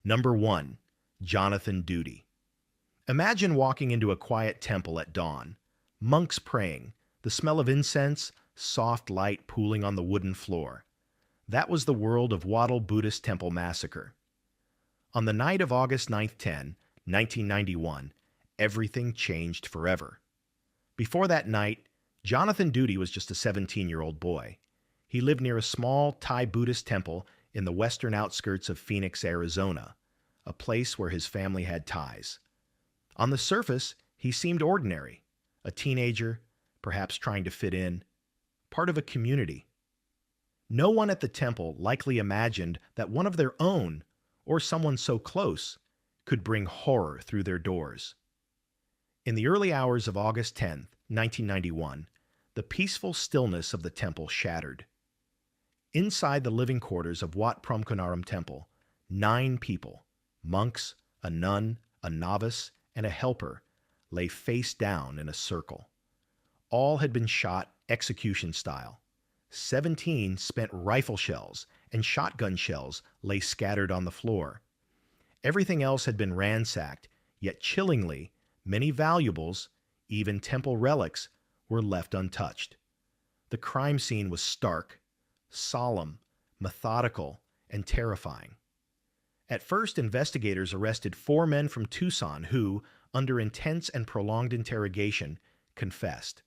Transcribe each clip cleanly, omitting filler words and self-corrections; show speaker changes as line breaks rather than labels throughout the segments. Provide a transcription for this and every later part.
Number 1. Jonathan Duty. Imagine walking into a quiet temple at dawn. Monks praying, the smell of incense, soft light pooling on the wooden floor. That was the world of Wattle Buddhist Temple Massacre. On the night of August 10, 1991, everything changed forever. Before that night, Jonathan Duty was just a 17-year-old boy. He lived near a small Thai Buddhist temple in the western outskirts of Phoenix, Arizona, a place where his family had ties. On the surface, he seemed ordinary, a teenager, perhaps trying to fit in, part of a community. No one at the temple likely imagined that one of their own, or someone so close, could bring horror through their doors. In the early hours of August 10, 1991, the peaceful stillness of the temple shattered. Inside the living quarters of Wat Promkonaram Temple, 9 people, monks, a nun, a novice, and a helper, lay face down in a circle. All had been shot execution style. 17 spent rifle shells and shotgun shells lay scattered on the floor. Everything else had been ransacked, yet chillingly, many valuables, even temple relics, were left untouched. The crime scene was stark, solemn, methodical, and terrifying. At first, investigators arrested 4 men from Tucson who, under intense and prolonged interrogation, confessed.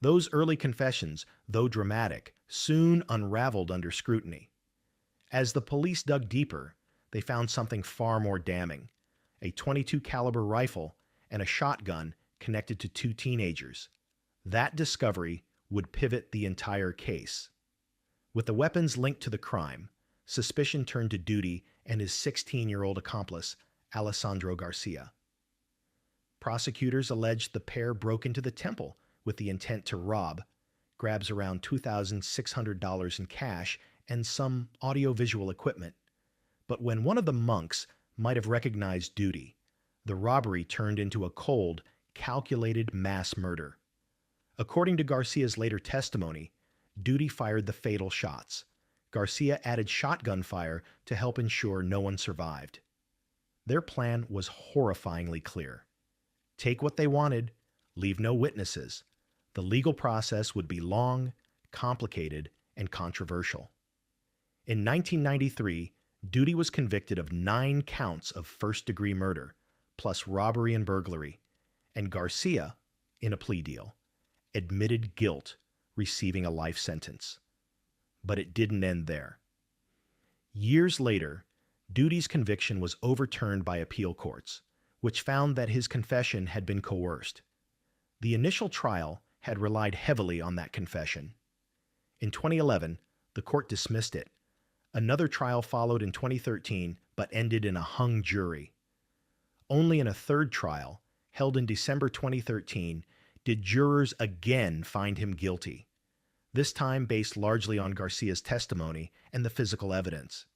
Those early confessions, though dramatic, soon unraveled under scrutiny. As the police dug deeper, they found something far more damning: a .22 caliber rifle and a shotgun connected to 2 teenagers. That discovery would pivot the entire case. With the weapons linked to the crime, suspicion turned to Duty and his 16-year-old accomplice, Alessandro Garcia. Prosecutors alleged the pair broke into the temple with the intent to rob, grabs around $2,600 in cash and some audiovisual equipment. But when one of the monks might have recognized Duty, the robbery turned into a cold, calculated mass murder. According to Garcia's later testimony, Duty fired the fatal shots. Garcia added shotgun fire to help ensure no one survived. Their plan was horrifyingly clear. Take what they wanted, leave no witnesses. The legal process would be long, complicated, and controversial. In 1993, Duty was convicted of 9 counts of first-degree murder, plus robbery and burglary, and Garcia, in a plea deal, admitted guilt, receiving a life sentence. But it didn't end there. Years later, Duty's conviction was overturned by appeal courts, which found that his confession had been coerced. The initial trial had relied heavily on that confession. In 2011, the court dismissed it. Another trial followed in 2013, but ended in a hung jury. Only in a third trial, held in December 2013, did jurors again find him guilty, this time based largely on Garcia's testimony and the physical evidence.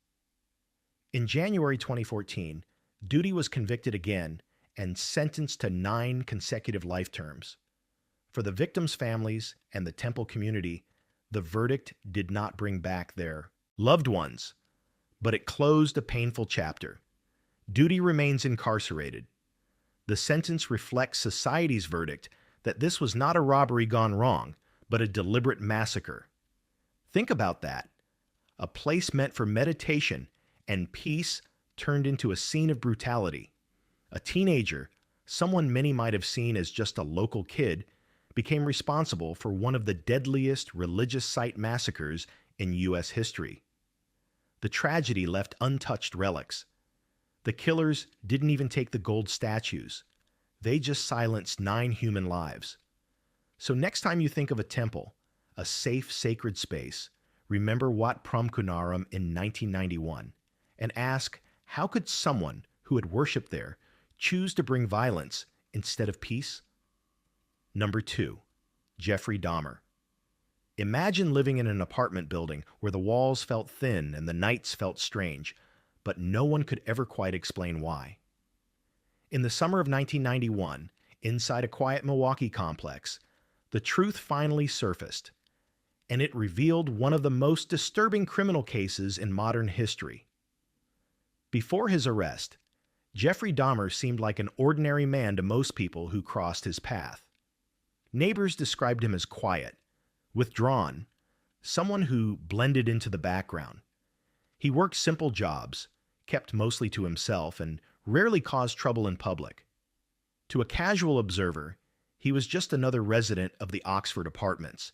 In January 2014, Duty was convicted again and sentenced to 9 consecutive life terms. For the victims' families and the temple community, the verdict did not bring back their loved ones, but it closed a painful chapter. Duty remains incarcerated. The sentence reflects society's verdict that this was not a robbery gone wrong, but a deliberate massacre. Think about that. A place meant for meditation and peace turned into a scene of brutality. A teenager, someone many might have seen as just a local kid, became responsible for one of the deadliest religious site massacres in U.S. history. The tragedy left untouched relics. The killers didn't even take the gold statues. They just silenced 9 human lives. So next time you think of a temple, a safe, sacred space, remember Wat Promkonaram in 1991 and ask, how could someone who had worshipped there choose to bring violence instead of peace? Number 2. Jeffrey Dahmer. Imagine living in an apartment building where the walls felt thin and the nights felt strange, but no one could ever quite explain why. In the summer of 1991, inside a quiet Milwaukee complex, the truth finally surfaced, and it revealed one of the most disturbing criminal cases in modern history. Before his arrest, Jeffrey Dahmer seemed like an ordinary man to most people who crossed his path. Neighbors described him as quiet, withdrawn, someone who blended into the background. He worked simple jobs, kept mostly to himself, and rarely caused trouble in public. To a casual observer, he was just another resident of the Oxford apartments,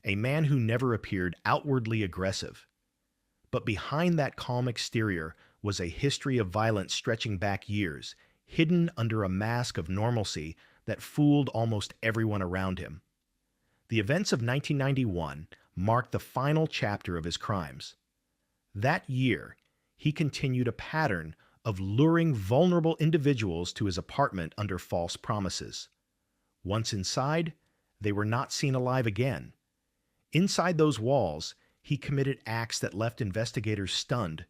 a man who never appeared outwardly aggressive. But behind that calm exterior was a history of violence stretching back years, hidden under a mask of normalcy that fooled almost everyone around him. The events of 1991 marked the final chapter of his crimes. That year, he continued a pattern of luring vulnerable individuals to his apartment under false promises. Once inside, they were not seen alive again. Inside those walls, he committed acts that left investigators stunned,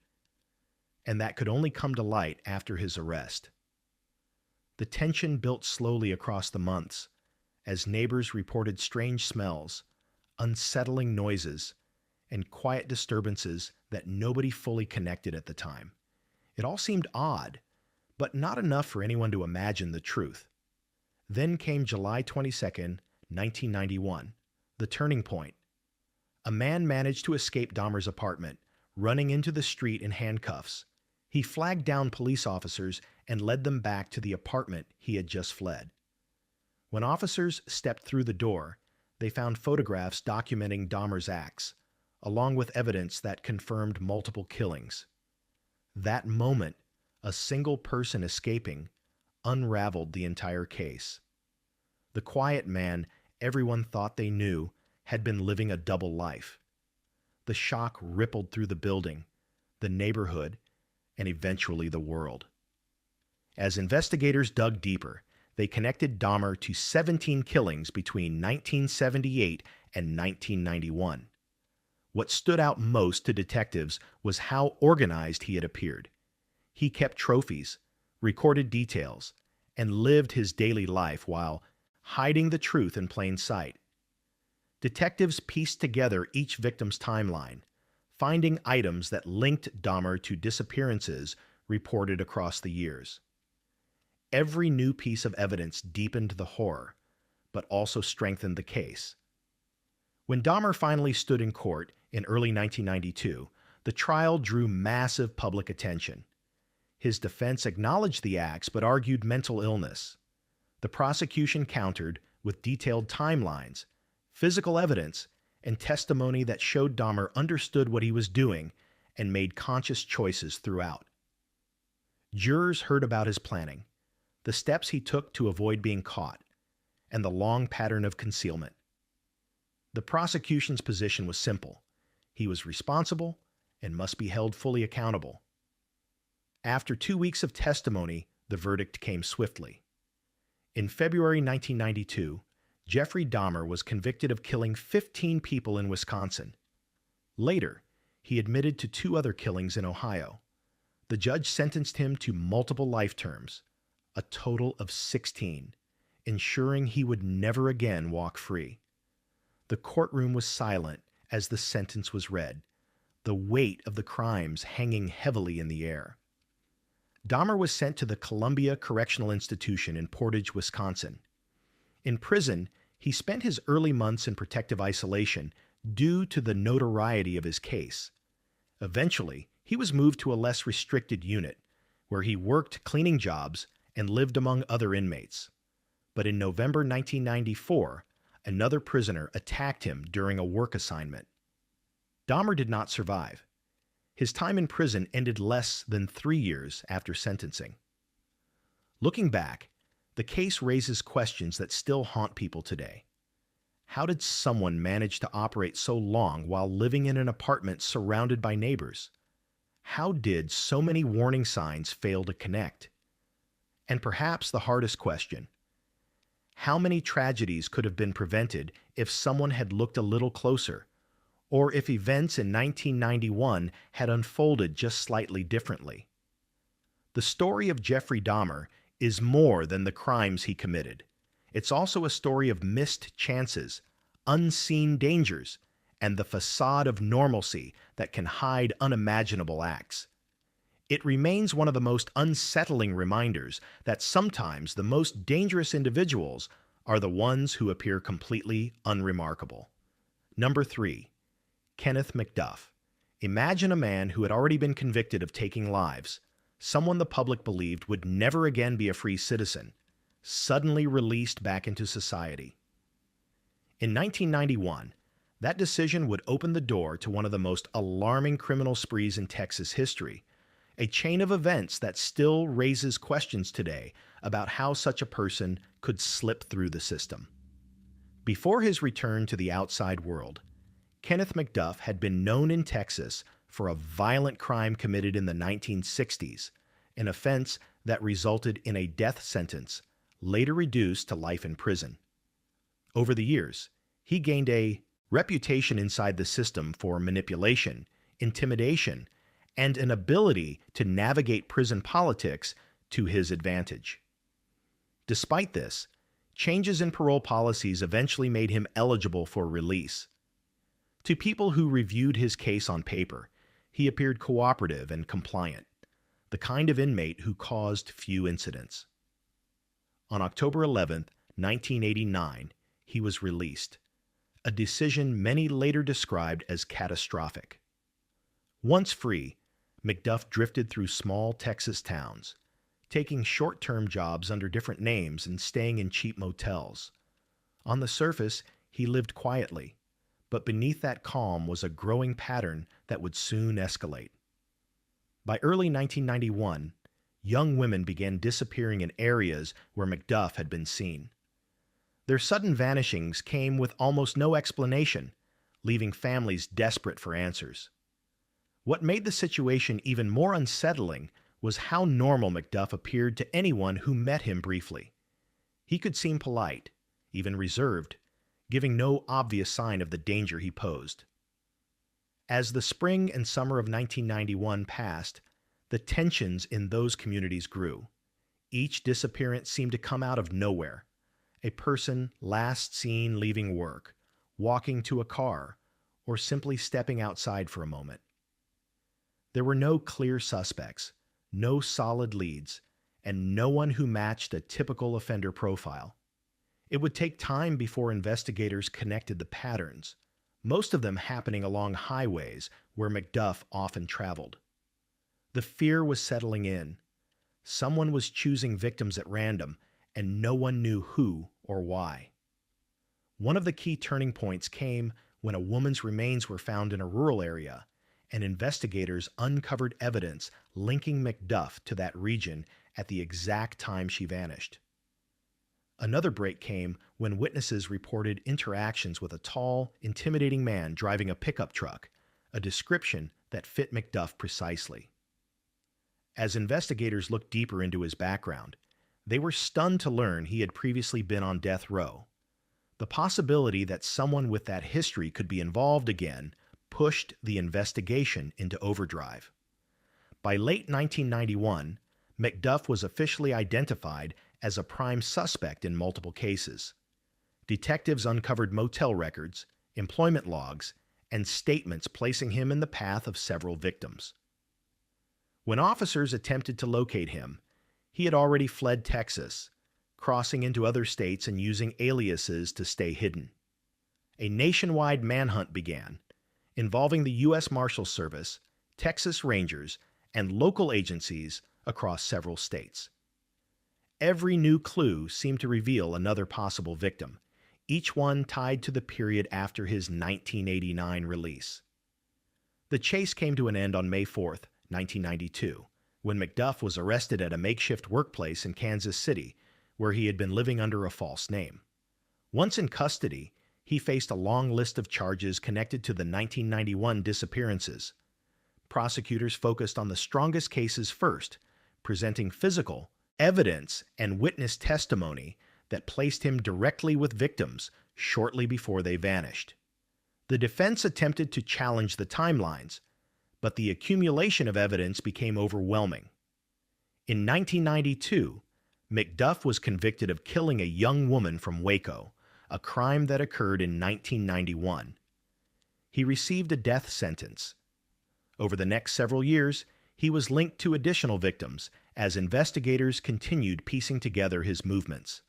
and that could only come to light after his arrest. The tension built slowly across the months as neighbors reported strange smells, unsettling noises, and quiet disturbances that nobody fully connected at the time. It all seemed odd, but not enough for anyone to imagine the truth. Then came July 22nd, 1991, the turning point. A man managed to escape Dahmer's apartment, running into the street in handcuffs. He flagged down police officers and led them back to the apartment he had just fled. When officers stepped through the door, they found photographs documenting Dahmer's acts, along with evidence that confirmed multiple killings. That moment, a single person escaping, unraveled the entire case. The quiet man everyone thought they knew had been living a double life. The shock rippled through the building, the neighborhood, and eventually the world. As investigators dug deeper, they connected Dahmer to 17 killings between 1978 and 1991. What stood out most to detectives was how organized he had appeared. He kept trophies, recorded details, and lived his daily life while hiding the truth in plain sight. Detectives pieced together each victim's timeline, finding items that linked Dahmer to disappearances reported across the years. Every new piece of evidence deepened the horror, but also strengthened the case. When Dahmer finally stood in court in early 1992, the trial drew massive public attention. His defense acknowledged the acts but argued mental illness. The prosecution countered with detailed timelines, physical evidence, and testimony that showed Dahmer understood what he was doing and made conscious choices throughout. Jurors heard about his planning, the steps he took to avoid being caught, and the long pattern of concealment. The prosecution's position was simple. He was responsible and must be held fully accountable. After 2 weeks of testimony, the verdict came swiftly. In February 1992, Jeffrey Dahmer was convicted of killing 15 people in Wisconsin. Later, he admitted to 2 other killings in Ohio. The judge sentenced him to multiple life terms, a total of 16, ensuring he would never again walk free. The courtroom was silent as the sentence was read, the weight of the crimes hanging heavily in the air. Dahmer was sent to the Columbia Correctional Institution in Portage, Wisconsin. In prison, he spent his early months in protective isolation due to the notoriety of his case. Eventually, he was moved to a less restricted unit, where he worked cleaning jobs and lived among other inmates. But in November 1994, another prisoner attacked him during a work assignment. Dahmer did not survive. His time in prison ended less than 3 years after sentencing. Looking back, the case raises questions that still haunt people today. How did someone manage to operate so long while living in an apartment surrounded by neighbors? How did so many warning signs fail to connect? And perhaps the hardest question, how many tragedies could have been prevented if someone had looked a little closer, or if events in 1991 had unfolded just slightly differently? The story of Jeffrey Dahmer is more than the crimes he committed. It's also a story of missed chances, unseen dangers, and the facade of normalcy that can hide unimaginable acts. It remains one of the most unsettling reminders that sometimes the most dangerous individuals are the ones who appear completely unremarkable. Number 3. Kenneth McDuff. Imagine a man who had already been convicted of taking lives, someone the public believed would never again be a free citizen, suddenly released back into society. In 1991, that decision would open the door to one of the most alarming criminal sprees in Texas history, a chain of events that still raises questions today about how such a person could slip through the system. Before his return to the outside world, Kenneth McDuff had been known in Texas for a violent crime committed in the 1960s, an offense that resulted in a death sentence, later reduced to life in prison. Over the years, he gained a reputation inside the system for manipulation, intimidation, and an ability to navigate prison politics to his advantage. Despite this, changes in parole policies eventually made him eligible for release. To people who reviewed his case on paper, he appeared cooperative and compliant, the kind of inmate who caused few incidents. On October 11, 1989, he was released, a decision many later described as catastrophic. Once free, McDuff drifted through small Texas towns, taking short-term jobs under different names and staying in cheap motels. On the surface, he lived quietly, but beneath that calm was a growing pattern that would soon escalate. By early 1991, young women began disappearing in areas where McDuff had been seen. Their sudden vanishings came with almost no explanation, leaving families desperate for answers. What made the situation even more unsettling was how normal McDuff appeared to anyone who met him briefly. He could seem polite, even reserved, giving no obvious sign of the danger he posed. As the spring and summer of 1991 passed, the tensions in those communities grew. Each disappearance seemed to come out of nowhere. A person last seen leaving work, walking to a car, or simply stepping outside for a moment. There were no clear suspects, no solid leads, and no one who matched a typical offender profile. It would take time before investigators connected the patterns, most of them happening along highways where McDuff often traveled. The fear was settling in. Someone was choosing victims at random, and no one knew who or why. One of the key turning points came when a woman's remains were found in a rural area, and investigators uncovered evidence linking McDuff to that region at the exact time she vanished. Another break came when witnesses reported interactions with a tall, intimidating man driving a pickup truck, a description that fit McDuff precisely. As investigators looked deeper into his background, they were stunned to learn he had previously been on death row. The possibility that someone with that history could be involved again pushed the investigation into overdrive. By late 1991, McDuff was officially identified as a prime suspect in multiple cases. Detectives uncovered motel records, employment logs, and statements placing him in the path of several victims. When officers attempted to locate him, he had already fled Texas, crossing into other states and using aliases to stay hidden. A nationwide manhunt began, involving the U.S. Marshal Service, Texas Rangers, and local agencies across several states. Every new clue seemed to reveal another possible victim, each one tied to the period after his 1989 release. The chase came to an end on May 4, 1992, when McDuff was arrested at a makeshift workplace in Kansas City, where he had been living under a false name. Once in custody, he faced a long list of charges connected to the 1991 disappearances. Prosecutors focused on the strongest cases first, presenting physical evidence and witness testimony that placed him directly with victims shortly before they vanished. The defense attempted to challenge the timelines, but the accumulation of evidence became overwhelming. In 1992, McDuff was convicted of killing a young woman from Waco, a crime that occurred in 1991. He received a death sentence. Over the next several years, He was linked to additional victims as investigators continued piecing together his movements.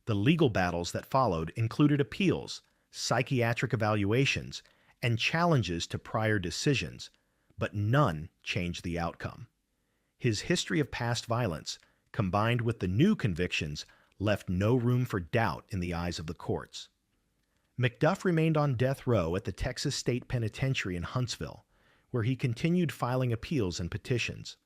The legal battles that followed included appeals, psychiatric evaluations, and challenges to prior decisions, but none changed the outcome. His history of past violence, combined with the new convictions, left no room for doubt in the eyes of the courts. McDuff remained on death row at the Texas State Penitentiary in Huntsville, where he continued filing appeals and petitions.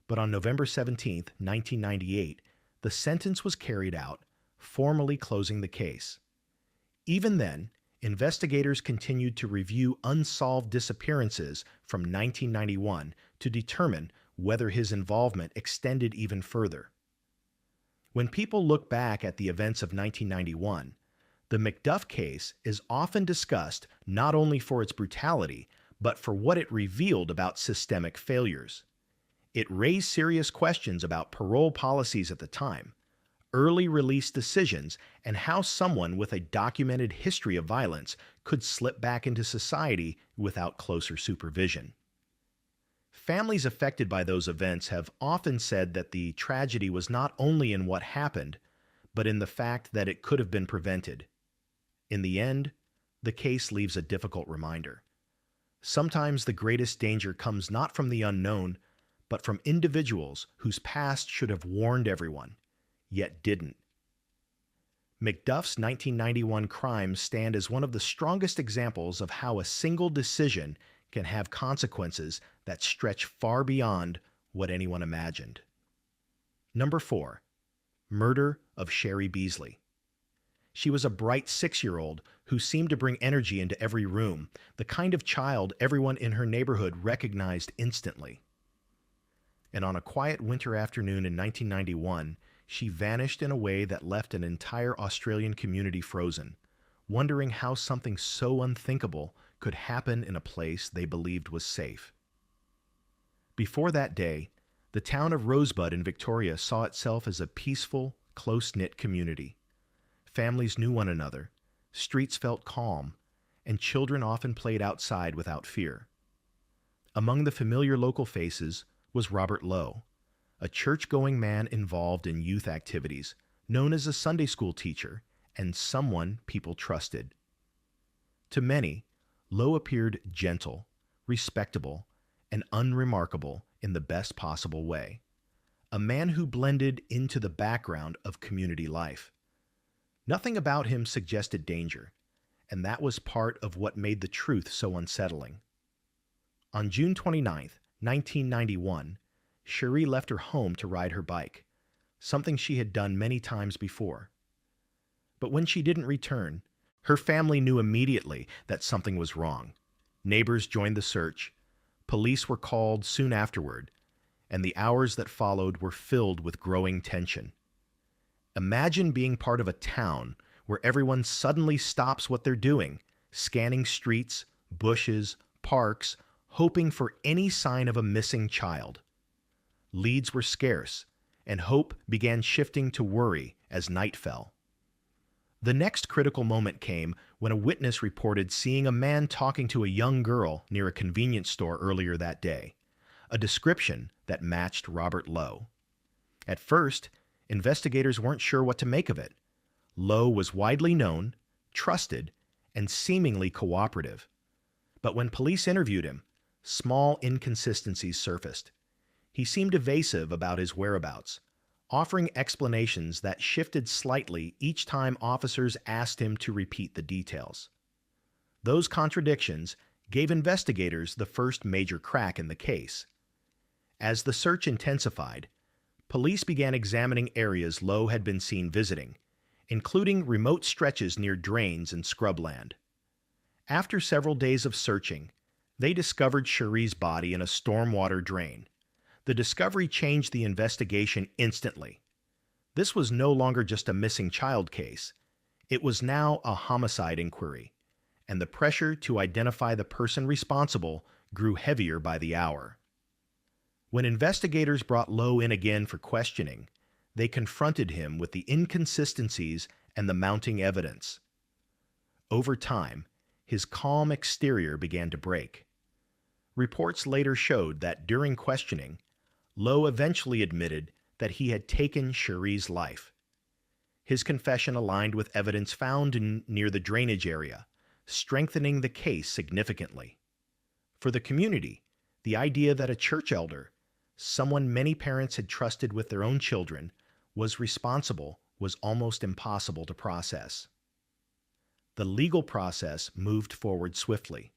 But on November 17, 1998, the sentence was carried out, formally closing the case. Even then, investigators continued to review unsolved disappearances from 1991 to determine whether his involvement extended even further. When people look back at the events of 1991, the McDuff case is often discussed not only for its brutality, but for what it revealed about systemic failures. It raised serious questions about parole policies at the time, early release decisions, and how someone with a documented history of violence could slip back into society without closer supervision. Families affected by those events have often said that the tragedy was not only in what happened, but in the fact that it could have been prevented. In the end, the case leaves a difficult reminder. Sometimes the greatest danger comes not from the unknown, but from individuals whose past should have warned everyone, yet didn't. McDuff's 1991 crimes stand as one of the strongest examples of how a single decision can have consequences that stretch far beyond what anyone imagined. Number 4. Murder of Sherry Beasley. She was a bright 6-year-old who seemed to bring energy into every room, the kind of child everyone in her neighborhood recognized instantly. And on a quiet winter afternoon in 1991, she vanished in a way that left an entire Australian community frozen, wondering how something so unthinkable could happen in a place they believed was safe. Before that day, the town of Rosebud in Victoria saw itself as a peaceful, close-knit community. Families knew one another, streets felt calm, and children often played outside without fear. Among the familiar local faces was Robert Lowe, a church-going man involved in youth activities, known as a Sunday school teacher, and someone people trusted. To many, Lowe appeared gentle, respectable, and unremarkable in the best possible way, a man who blended into the background of community life. Nothing about him suggested danger, and that was part of what made the truth so unsettling. On June 29, 1991, Cherie left her home to ride her bike, something she had done many times before. But when she didn't return, her family knew immediately that something was wrong. Neighbors joined the search, police were called soon afterward, and the hours that followed were filled with growing tension. Imagine being part of a town where everyone suddenly stops what they're doing, scanning streets, bushes, parks, hoping for any sign of a missing child. Leads were scarce, and hope began shifting to worry as night fell. The next critical moment came when a witness reported seeing a man talking to a young girl near a convenience store earlier that day, a description that matched Robert Lowe. At first, investigators weren't sure what to make of it. Lowe was widely known, trusted, and seemingly cooperative. But when police interviewed him, small inconsistencies surfaced. He seemed evasive about his whereabouts, offering explanations that shifted slightly each time officers asked him to repeat the details. Those contradictions gave investigators the first major crack in the case. As the search intensified, police began examining areas Lowe had been seen visiting, including remote stretches near drains and scrubland. After several days of searching, they discovered Cherie's body in a stormwater drain. The discovery changed the investigation instantly. This was no longer just a missing child case. It was now a homicide inquiry, and the pressure to identify the person responsible grew heavier by the hour. When investigators brought Lowe in again for questioning, they confronted him with the inconsistencies and the mounting evidence. Over time, his calm exterior began to break. Reports later showed that during questioning, Lowe eventually admitted that he had taken Cherie's life. His confession aligned with evidence found near the drainage area, strengthening the case significantly. For the community, the idea that a church elder, someone many parents had trusted with their own children, was responsible was almost impossible to process. The legal process moved forward swiftly.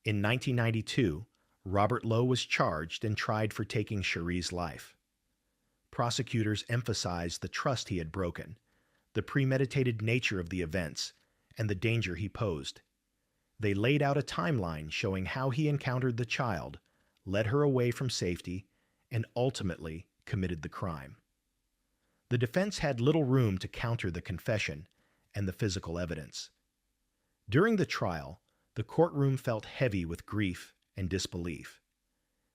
In 1992, Robert Lowe was charged and tried for taking Cherie's life. Prosecutors emphasized the trust he had broken, the premeditated nature of the events, and the danger he posed. They laid out a timeline showing how he encountered the child, led her away from safety, and ultimately committed the crime. The defense had little room to counter the confession and the physical evidence. During the trial, the courtroom felt heavy with grief and disbelief.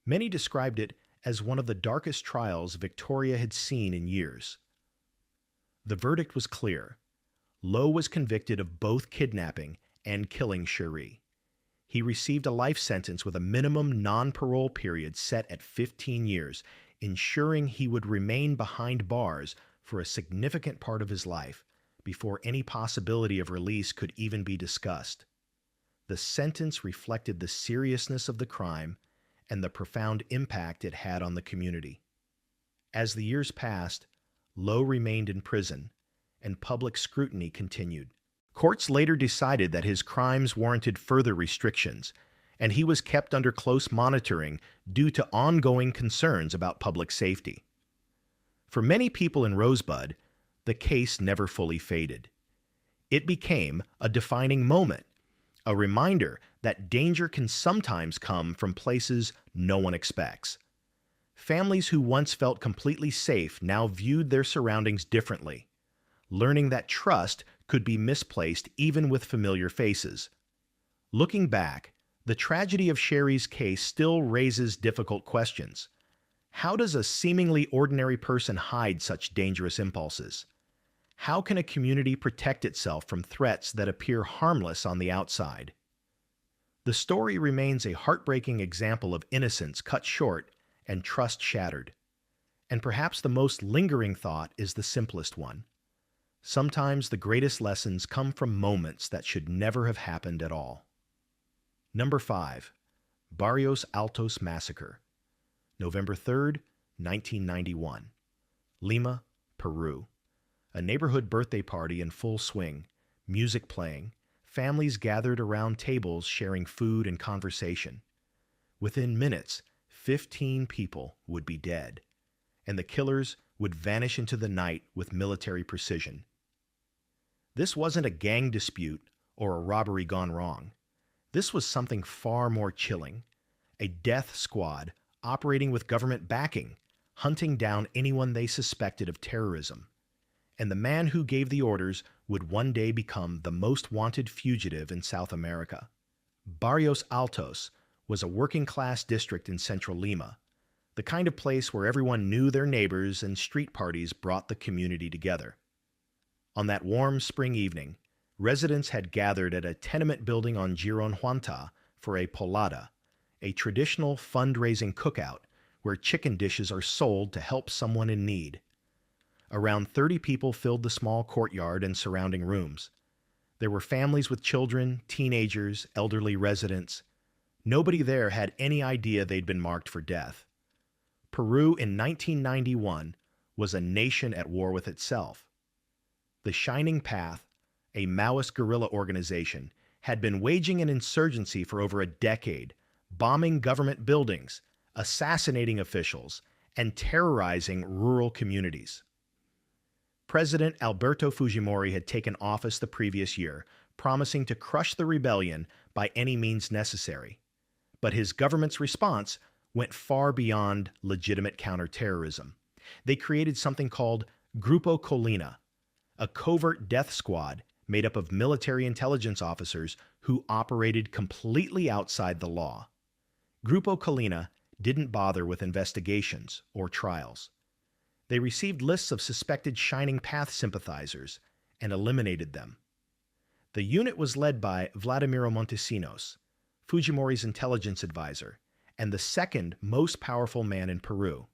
Many described it as one of the darkest trials Victoria had seen in years. The verdict was clear. Lowe was convicted of both kidnapping and killing Cherie. He received a life sentence with a minimum non-parole period set at 15 years, ensuring he would remain behind bars for a significant part of his life before any possibility of release could even be discussed. The sentence reflected the seriousness of the crime and the profound impact it had on the community. As the years passed, Lowe remained in prison, and public scrutiny continued. Courts later decided that his crimes warranted further restrictions, and he was kept under close monitoring due to ongoing concerns about public safety. For many people in Rosebud, the case never fully faded. It became a defining moment, a reminder that danger can sometimes come from places no one expects. Families who once felt completely safe now viewed their surroundings differently, learning that trust could be misplaced even with familiar faces. Looking back, the tragedy of Cherie's case still raises difficult questions. How does a seemingly ordinary person hide such dangerous impulses? How can a community protect itself from threats that appear harmless on the outside? The story remains a heartbreaking example of innocence cut short and trust shattered. And perhaps the most lingering thought is the simplest one. Sometimes the greatest lessons come from moments that should never have happened at all. Number 5. Barrios Altos Massacre. November 3rd, 1991. Lima, Peru. A neighborhood birthday party in full swing, music playing, families gathered around tables sharing food and conversation. Within minutes, 15 people would be dead, and the killers would vanish into the night with military precision. This wasn't a gang dispute or a robbery gone wrong. This was something far more chilling, a death squad operating with government backing, hunting down anyone they suspected of terrorism. And the man who gave the orders would one day become the most wanted fugitive in South America. Barrios Altos was a working-class district in central Lima, the kind of place where everyone knew their neighbors and street parties brought the community together. On that warm spring evening, residents had gathered at a tenement building on Giron Huanta for a polada, a traditional fundraising cookout where chicken dishes are sold to help someone in need. Around 30 people filled the small courtyard and surrounding rooms. There were families with children, teenagers, elderly residents. Nobody there had any idea they'd been marked for death. Peru in 1991 was a nation at war with itself. The Shining Path, a Maoist guerrilla organization, had been waging an insurgency for over a decade, bombing government buildings, assassinating officials, and terrorizing rural communities. President Alberto Fujimori had taken office the previous year, promising to crush the rebellion by any means necessary. But his government's response went far beyond legitimate counterterrorism. They created something called Grupo Colina, a covert death squad made up of military intelligence officers who operated completely outside the law. Grupo Colina didn't bother with investigations or trials. They received lists of suspected Shining Path sympathizers and eliminated them. The unit was led by Vladimiro Montesinos, Fujimori's intelligence advisor, and the second most powerful man in Peru.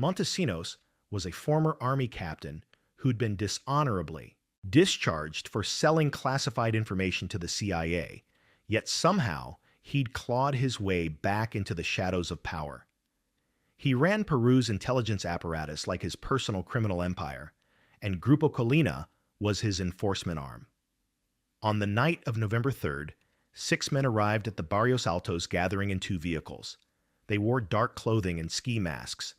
Montesinos was a former army captain who'd been dishonorably discharged for selling classified information to the CIA, yet somehow he'd clawed his way back into the shadows of power. He ran Peru's intelligence apparatus like his personal criminal empire, and Grupo Colina was his enforcement arm. On the night of November 3rd, 6 men arrived at the Barrios Altos gathering in 2 vehicles. They wore dark clothing and ski masks.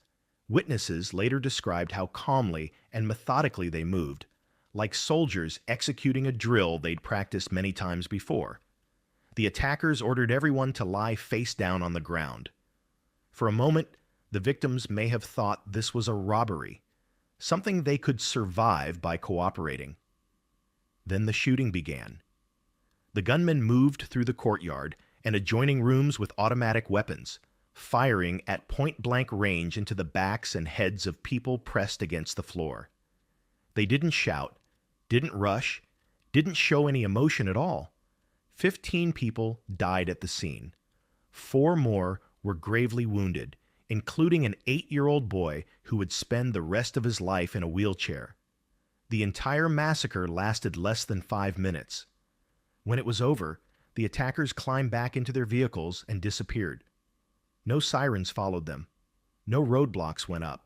Witnesses later described how calmly and methodically they moved, like soldiers executing a drill they'd practiced many times before. The attackers ordered everyone to lie face down on the ground. For a moment, the victims may have thought this was a robbery, something they could survive by cooperating. Then the shooting began. The gunmen moved through the courtyard and adjoining rooms with automatic weapons, firing at point-blank range into the backs and heads of people pressed against the floor. They didn't shout, didn't rush, didn't show any emotion at all. 15 people died at the scene. 4 more were gravely wounded, including an 8-year-old boy who would spend the rest of his life in a wheelchair. The entire massacre lasted less than 5 minutes. When it was over, the attackers climbed back into their vehicles and disappeared. No sirens followed them. No roadblocks went up.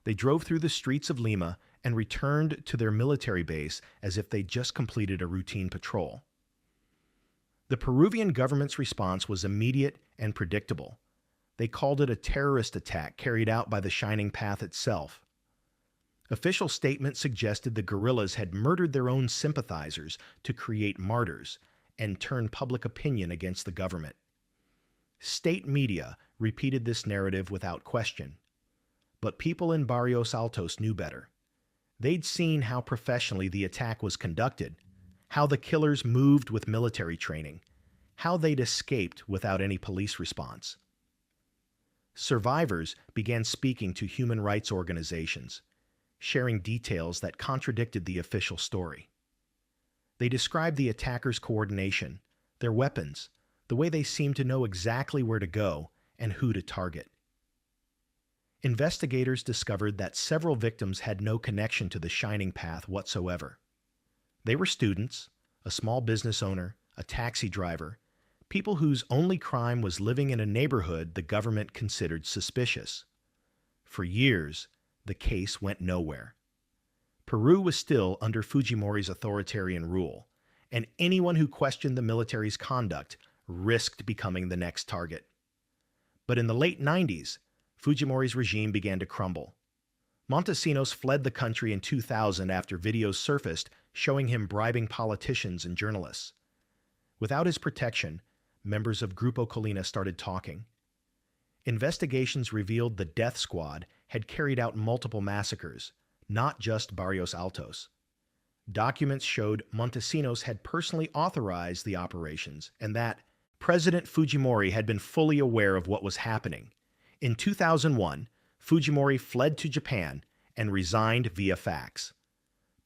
They drove through the streets of Lima and returned to their military base as if they'd just completed a routine patrol. The Peruvian government's response was immediate and predictable. They called it a terrorist attack carried out by the Shining Path itself. Official statements suggested the guerrillas had murdered their own sympathizers to create martyrs and turn public opinion against the government. State media repeated this narrative without question. But people in Barrios Altos knew better. They'd seen how professionally the attack was conducted, how the killers moved with military training, how they'd escaped without any police response. Survivors began speaking to human rights organizations, sharing details that contradicted the official story. They described the attackers' coordination, their weapons, the way they seemed to know exactly where to go and who to target. Investigators discovered that several victims had no connection to the Shining Path whatsoever. They were students, a small business owner, a taxi driver, people whose only crime was living in a neighborhood the government considered suspicious. For years, the case went nowhere. Peru was still under Fujimori's authoritarian rule, and anyone who questioned the military's conduct risked becoming the next target. But in the late 90s, Fujimori's regime began to crumble. Montesinos fled the country in 2000 after videos surfaced showing him bribing politicians and journalists. Without his protection, members of Grupo Colina started talking. Investigations revealed the death squad had carried out multiple massacres, not just Barrios Altos. Documents showed Montesinos had personally authorized the operations and that President Fujimori had been fully aware of what was happening. In 2001, Fujimori fled to Japan and resigned via fax.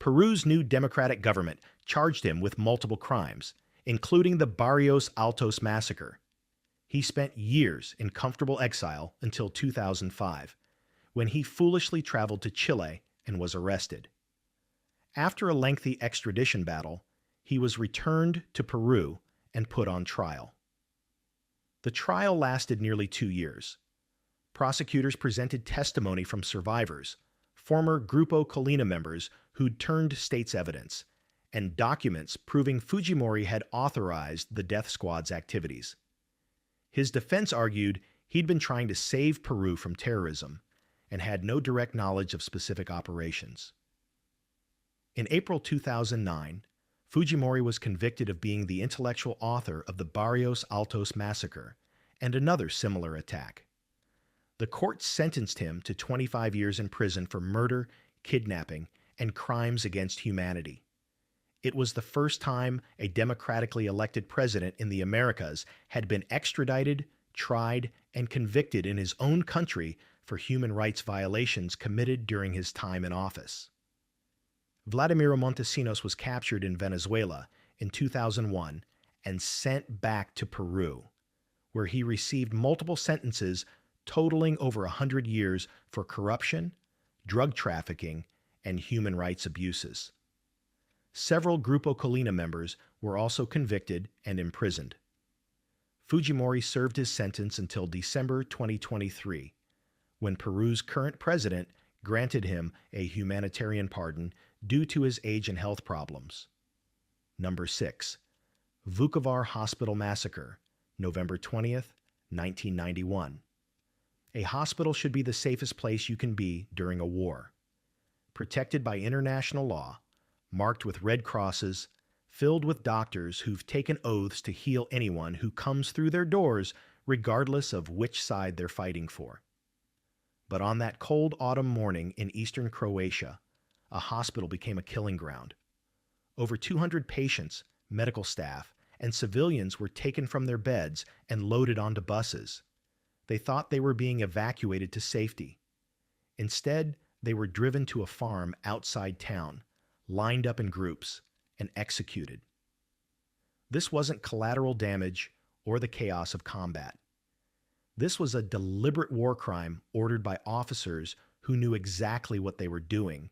Peru's new democratic government charged him with multiple crimes, including the Barrios Altos massacre. He spent years in comfortable exile until 2005, when he foolishly traveled to Chile and was arrested. After a lengthy extradition battle, he was returned to Peru and put on trial. The trial lasted nearly 2 years. Prosecutors presented testimony from survivors, former Grupo Colina members who'd turned state's evidence, and documents proving Fujimori had authorized the death squad's activities. His defense argued he'd been trying to save Peru from terrorism and had no direct knowledge of specific operations. In April 2009, Fujimori was convicted of being the intellectual author of the Barrios Altos massacre and another similar attack. The court sentenced him to 25 years in prison for murder, kidnapping, and crimes against humanity. It was the first time a democratically elected president in the Americas had been extradited, tried, and convicted in his own country for human rights violations committed during his time in office. Vladimiro Montesinos was captured in Venezuela in 2001 and sent back to Peru, where he received multiple sentences totaling over 100 years for corruption, drug trafficking, and human rights abuses. Several Grupo Colina members were also convicted and imprisoned. Fujimori served his sentence until December 2023, when Peru's current president granted him a humanitarian pardon due to his age and health problems. Number 6. Vukovar Hospital Massacre, November 20th, 1991. A hospital should be the safest place you can be during a war. Protected by international law, marked with red crosses, filled with doctors who've taken oaths to heal anyone who comes through their doors, regardless of which side they're fighting for. But on that cold autumn morning in eastern Croatia, a hospital became a killing ground. Over 200 patients, medical staff, and civilians were taken from their beds and loaded onto buses. They thought they were being evacuated to safety. Instead, they were driven to a farm outside town, lined up in groups, and executed. This wasn't collateral damage or the chaos of combat. This was a deliberate war crime ordered by officers who knew exactly what they were doing,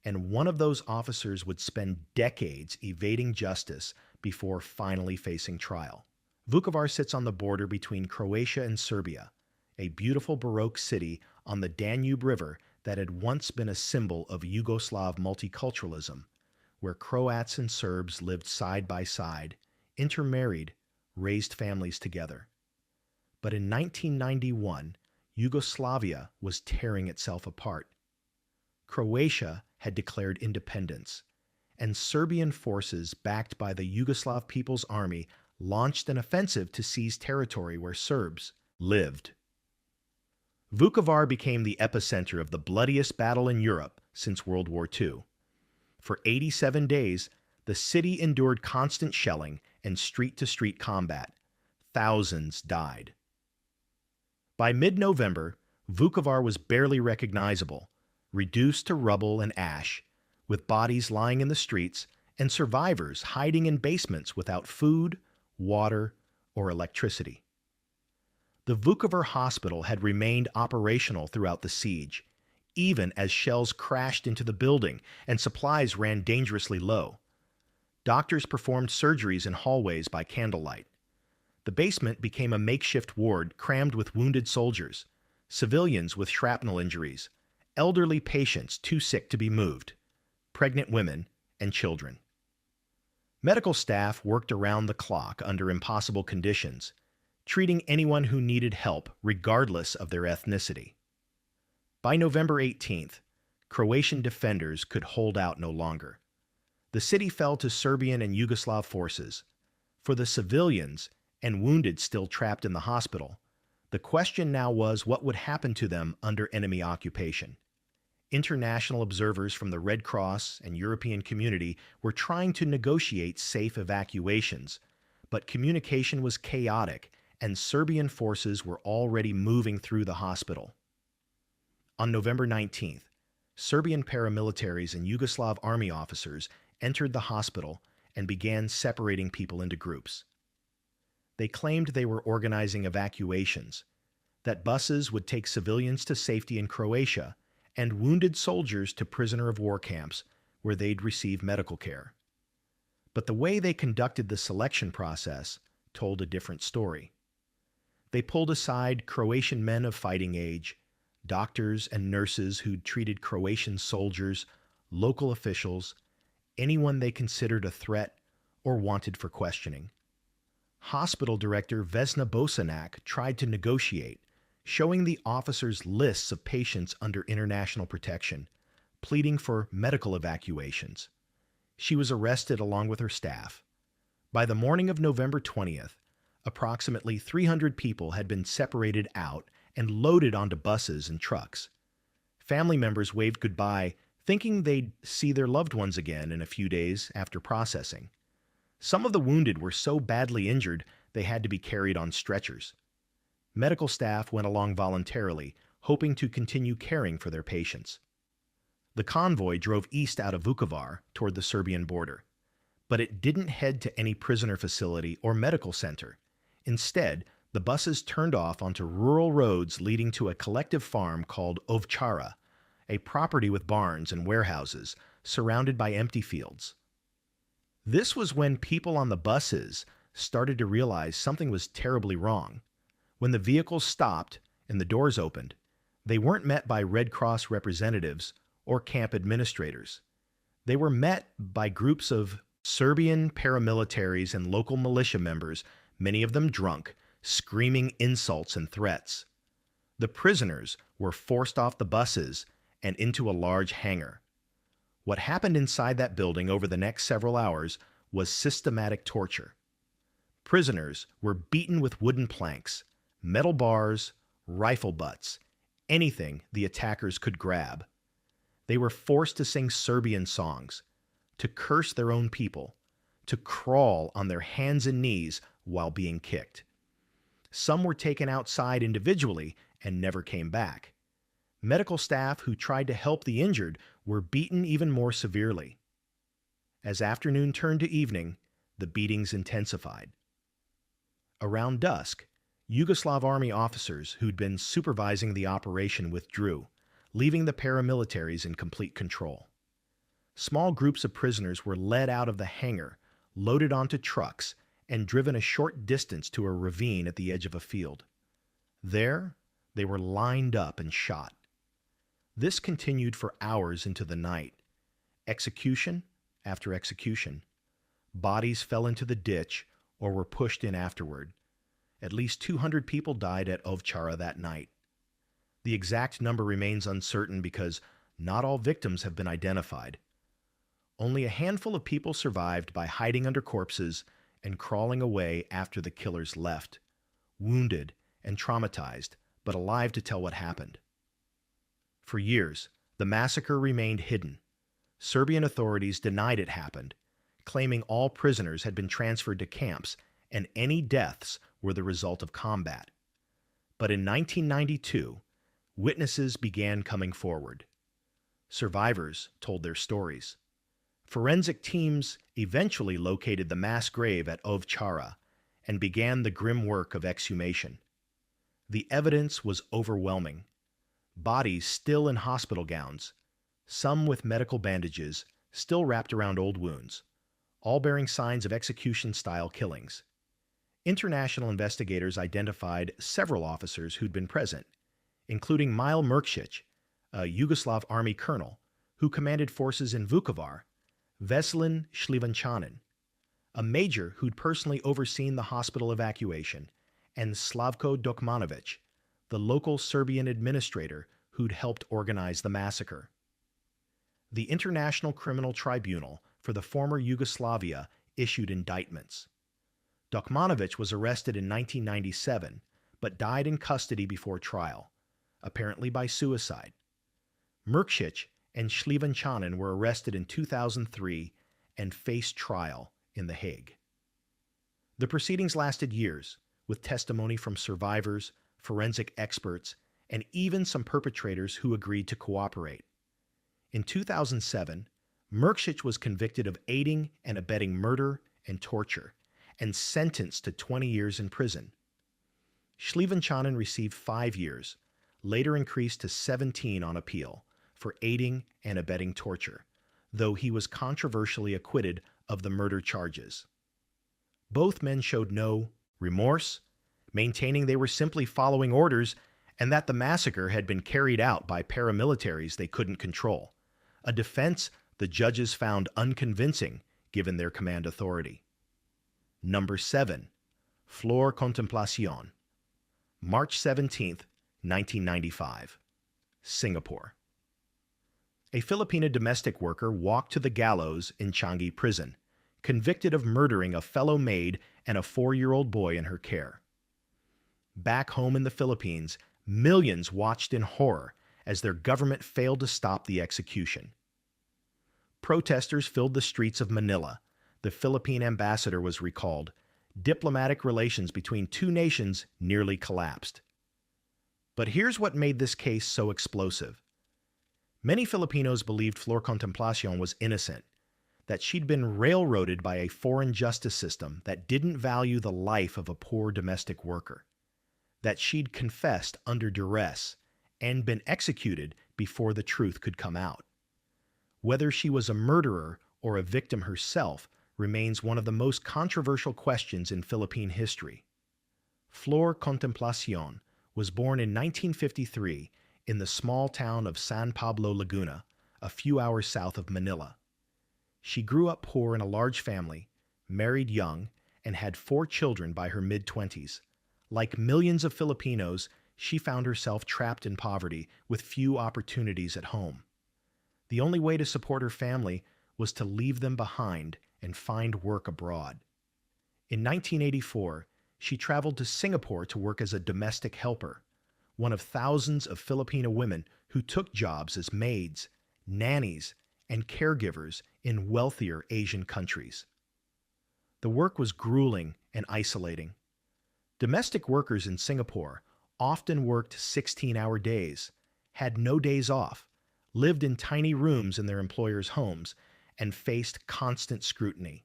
and one of those officers would spend decades evading justice before finally facing trial. Vukovar sits on the border between Croatia and Serbia, a beautiful Baroque city on the Danube River that had once been a symbol of Yugoslav multiculturalism, where Croats and Serbs lived side by side, intermarried, raised families together. But in 1991, Yugoslavia was tearing itself apart. Croatia had declared independence, and Serbian forces backed by the Yugoslav People's Army launched an offensive to seize territory where Serbs lived. Vukovar became the epicenter of the bloodiest battle in Europe since World War II. For 87 days, the city endured constant shelling and street-to-street combat. Thousands died. By mid-November, Vukovar was barely recognizable, reduced to rubble and ash, with bodies lying in the streets and survivors hiding in basements without food, water, or electricity. The Vukovar hospital had remained operational throughout the siege, even as shells crashed into the building and supplies ran dangerously low. Doctors performed surgeries in hallways by candlelight. The basement became a makeshift ward crammed with wounded soldiers, civilians with shrapnel injuries, elderly patients too sick to be moved, pregnant women, and children. Medical staff worked around the clock under impossible conditions, treating anyone who needed help regardless of their ethnicity. By November 18th, Croatian defenders could hold out no longer. The city fell to Serbian and Yugoslav forces. For the civilians and wounded still trapped in the hospital, the question now was what would happen to them under enemy occupation. International observers from the Red Cross and European community were trying to negotiate safe evacuations, but communication was chaotic and Serbian forces were already moving through the hospital. On November 19th, Serbian paramilitaries and Yugoslav army officers entered the hospital and began separating people into groups. They claimed they were organizing evacuations, that buses would take civilians to safety in Croatia and wounded soldiers to prisoner of war camps where they'd receive medical care. But the way they conducted the selection process told a different story. They pulled aside Croatian men of fighting age, doctors and nurses who'd treated Croatian soldiers, local officials, anyone they considered a threat or wanted for questioning. Hospital director Vesna Bosanak tried to negotiate, showing the officers lists of patients under international protection, pleading for medical evacuations. She was arrested along with her staff. By the morning of November 20th, approximately 300 people had been separated out and loaded onto buses and trucks. Family members waved goodbye, thinking they'd see their loved ones again in a few days after processing. Some of the wounded were so badly injured they had to be carried on stretchers. Medical staff went along voluntarily, hoping to continue caring for their patients. The convoy drove east out of Vukovar toward the Serbian border. but it didn't head to any prisoner facility or medical center. Instead, the buses turned off onto rural roads leading to a collective farm called Ovchara, a property with barns and warehouses surrounded by empty fields. This was when people on the buses started to realize something was terribly wrong. When the vehicles stopped and the doors opened, they weren't met by Red Cross representatives or camp administrators. They were met by groups of Serbian paramilitaries and local militia members, many of them drunk, screaming insults and threats. The prisoners were forced off the buses and into a large hangar. What happened inside that building over the next several hours was systematic torture. Prisoners were beaten with wooden planks, metal bars, rifle butts, anything the attackers could grab. They were forced to sing Serbian songs, to curse their own people, to crawl on their hands and knees while being kicked. Some were taken outside individually and never came back. Medical staff who tried to help the injured were beaten even more severely. As afternoon turned to evening, the beatings intensified. Around dusk, Yugoslav army officers who'd been supervising the operation withdrew, leaving the paramilitaries in complete control. Small groups of prisoners were led out of the hangar, loaded onto trucks, and driven a short distance to a ravine at the edge of a field. There, they were lined up and shot. This continued for hours into the night. Execution after execution. Bodies fell into the ditch or were pushed in afterward. At least 200 people died at Ovchara that night. The exact number remains uncertain because not all victims have been identified. Only a handful of people survived by hiding under corpses and crawling away after the killers left, wounded and traumatized, but alive to tell what happened. For years, the massacre remained hidden. Serbian authorities denied it happened, claiming all prisoners had been transferred to camps and any deaths were the result of combat. But in 1992, witnesses began coming forward. Survivors told their stories. Forensic teams eventually located the mass grave at Ovchara and began the grim work of exhumation. The evidence was overwhelming. Bodies still in hospital gowns, some with medical bandages still wrapped around old wounds, all bearing signs of execution-style killings. International investigators identified several officers who'd been present, including Mile Mrkšić, a Yugoslav army colonel who commanded forces in Vukovar, Veselin Šljivančanin, a major who'd personally overseen the hospital evacuation, and Slavko Dokmanović, the local Serbian administrator who'd helped organize the massacre. The International Criminal Tribunal for the former Yugoslavia issued indictments. Dokmanović was arrested in 1997, but died in custody before trial, apparently by suicide. Mrkšić and Šljivančanin were arrested in 2003 and faced trial in The Hague. The proceedings lasted years, with testimony from survivors, forensic experts, and even some perpetrators who agreed to cooperate. In 2007, Mrkšić was convicted of aiding and abetting murder and torture, and sentenced to 20 years in prison. Šljivančanin received 5 years, later increased to 17 on appeal, for aiding and abetting torture, though he was controversially acquitted of the murder charges. Both men showed no remorse, maintaining they were simply following orders and that the massacre had been carried out by paramilitaries they couldn't control, a defense the judges found unconvincing given their command authority. Number 7. Flor Contemplacion. March 17, 1995. Singapore. A Filipina domestic worker walked to the gallows in Changi Prison, convicted of murdering a fellow maid and a 4-year-old boy in her care. Back home in the Philippines, millions watched in horror as their government failed to stop the execution. Protesters filled the streets of Manila. The Philippine ambassador was recalled. Diplomatic relations between two nations nearly collapsed. But here's what made this case so explosive. Many Filipinos believed Flor Contemplacion was innocent. that she'd been railroaded by a foreign justice system that didn't value the life of a poor domestic worker, that she'd confessed under duress and been executed before the truth could come out. Whether she was a murderer or a victim herself remains one of the most controversial questions in Philippine history. Flor Contemplacion was born in 1953 in the small town of San Pablo, Laguna, a few hours south of Manila. She grew up poor in a large family, married young, and had 4 children by her mid-20s. Like millions of Filipinos, she found herself trapped in poverty with few opportunities at home. The only way to support her family was to leave them behind and find work abroad. In 1984, she traveled to Singapore to work as a domestic helper, one of thousands of Filipino women who took jobs as maids, nannies, and caregivers in wealthier Asian countries. The work was grueling and isolating. Domestic workers in Singapore often worked 16-hour days, had no days off, lived in tiny rooms in their employers' homes, and faced constant scrutiny.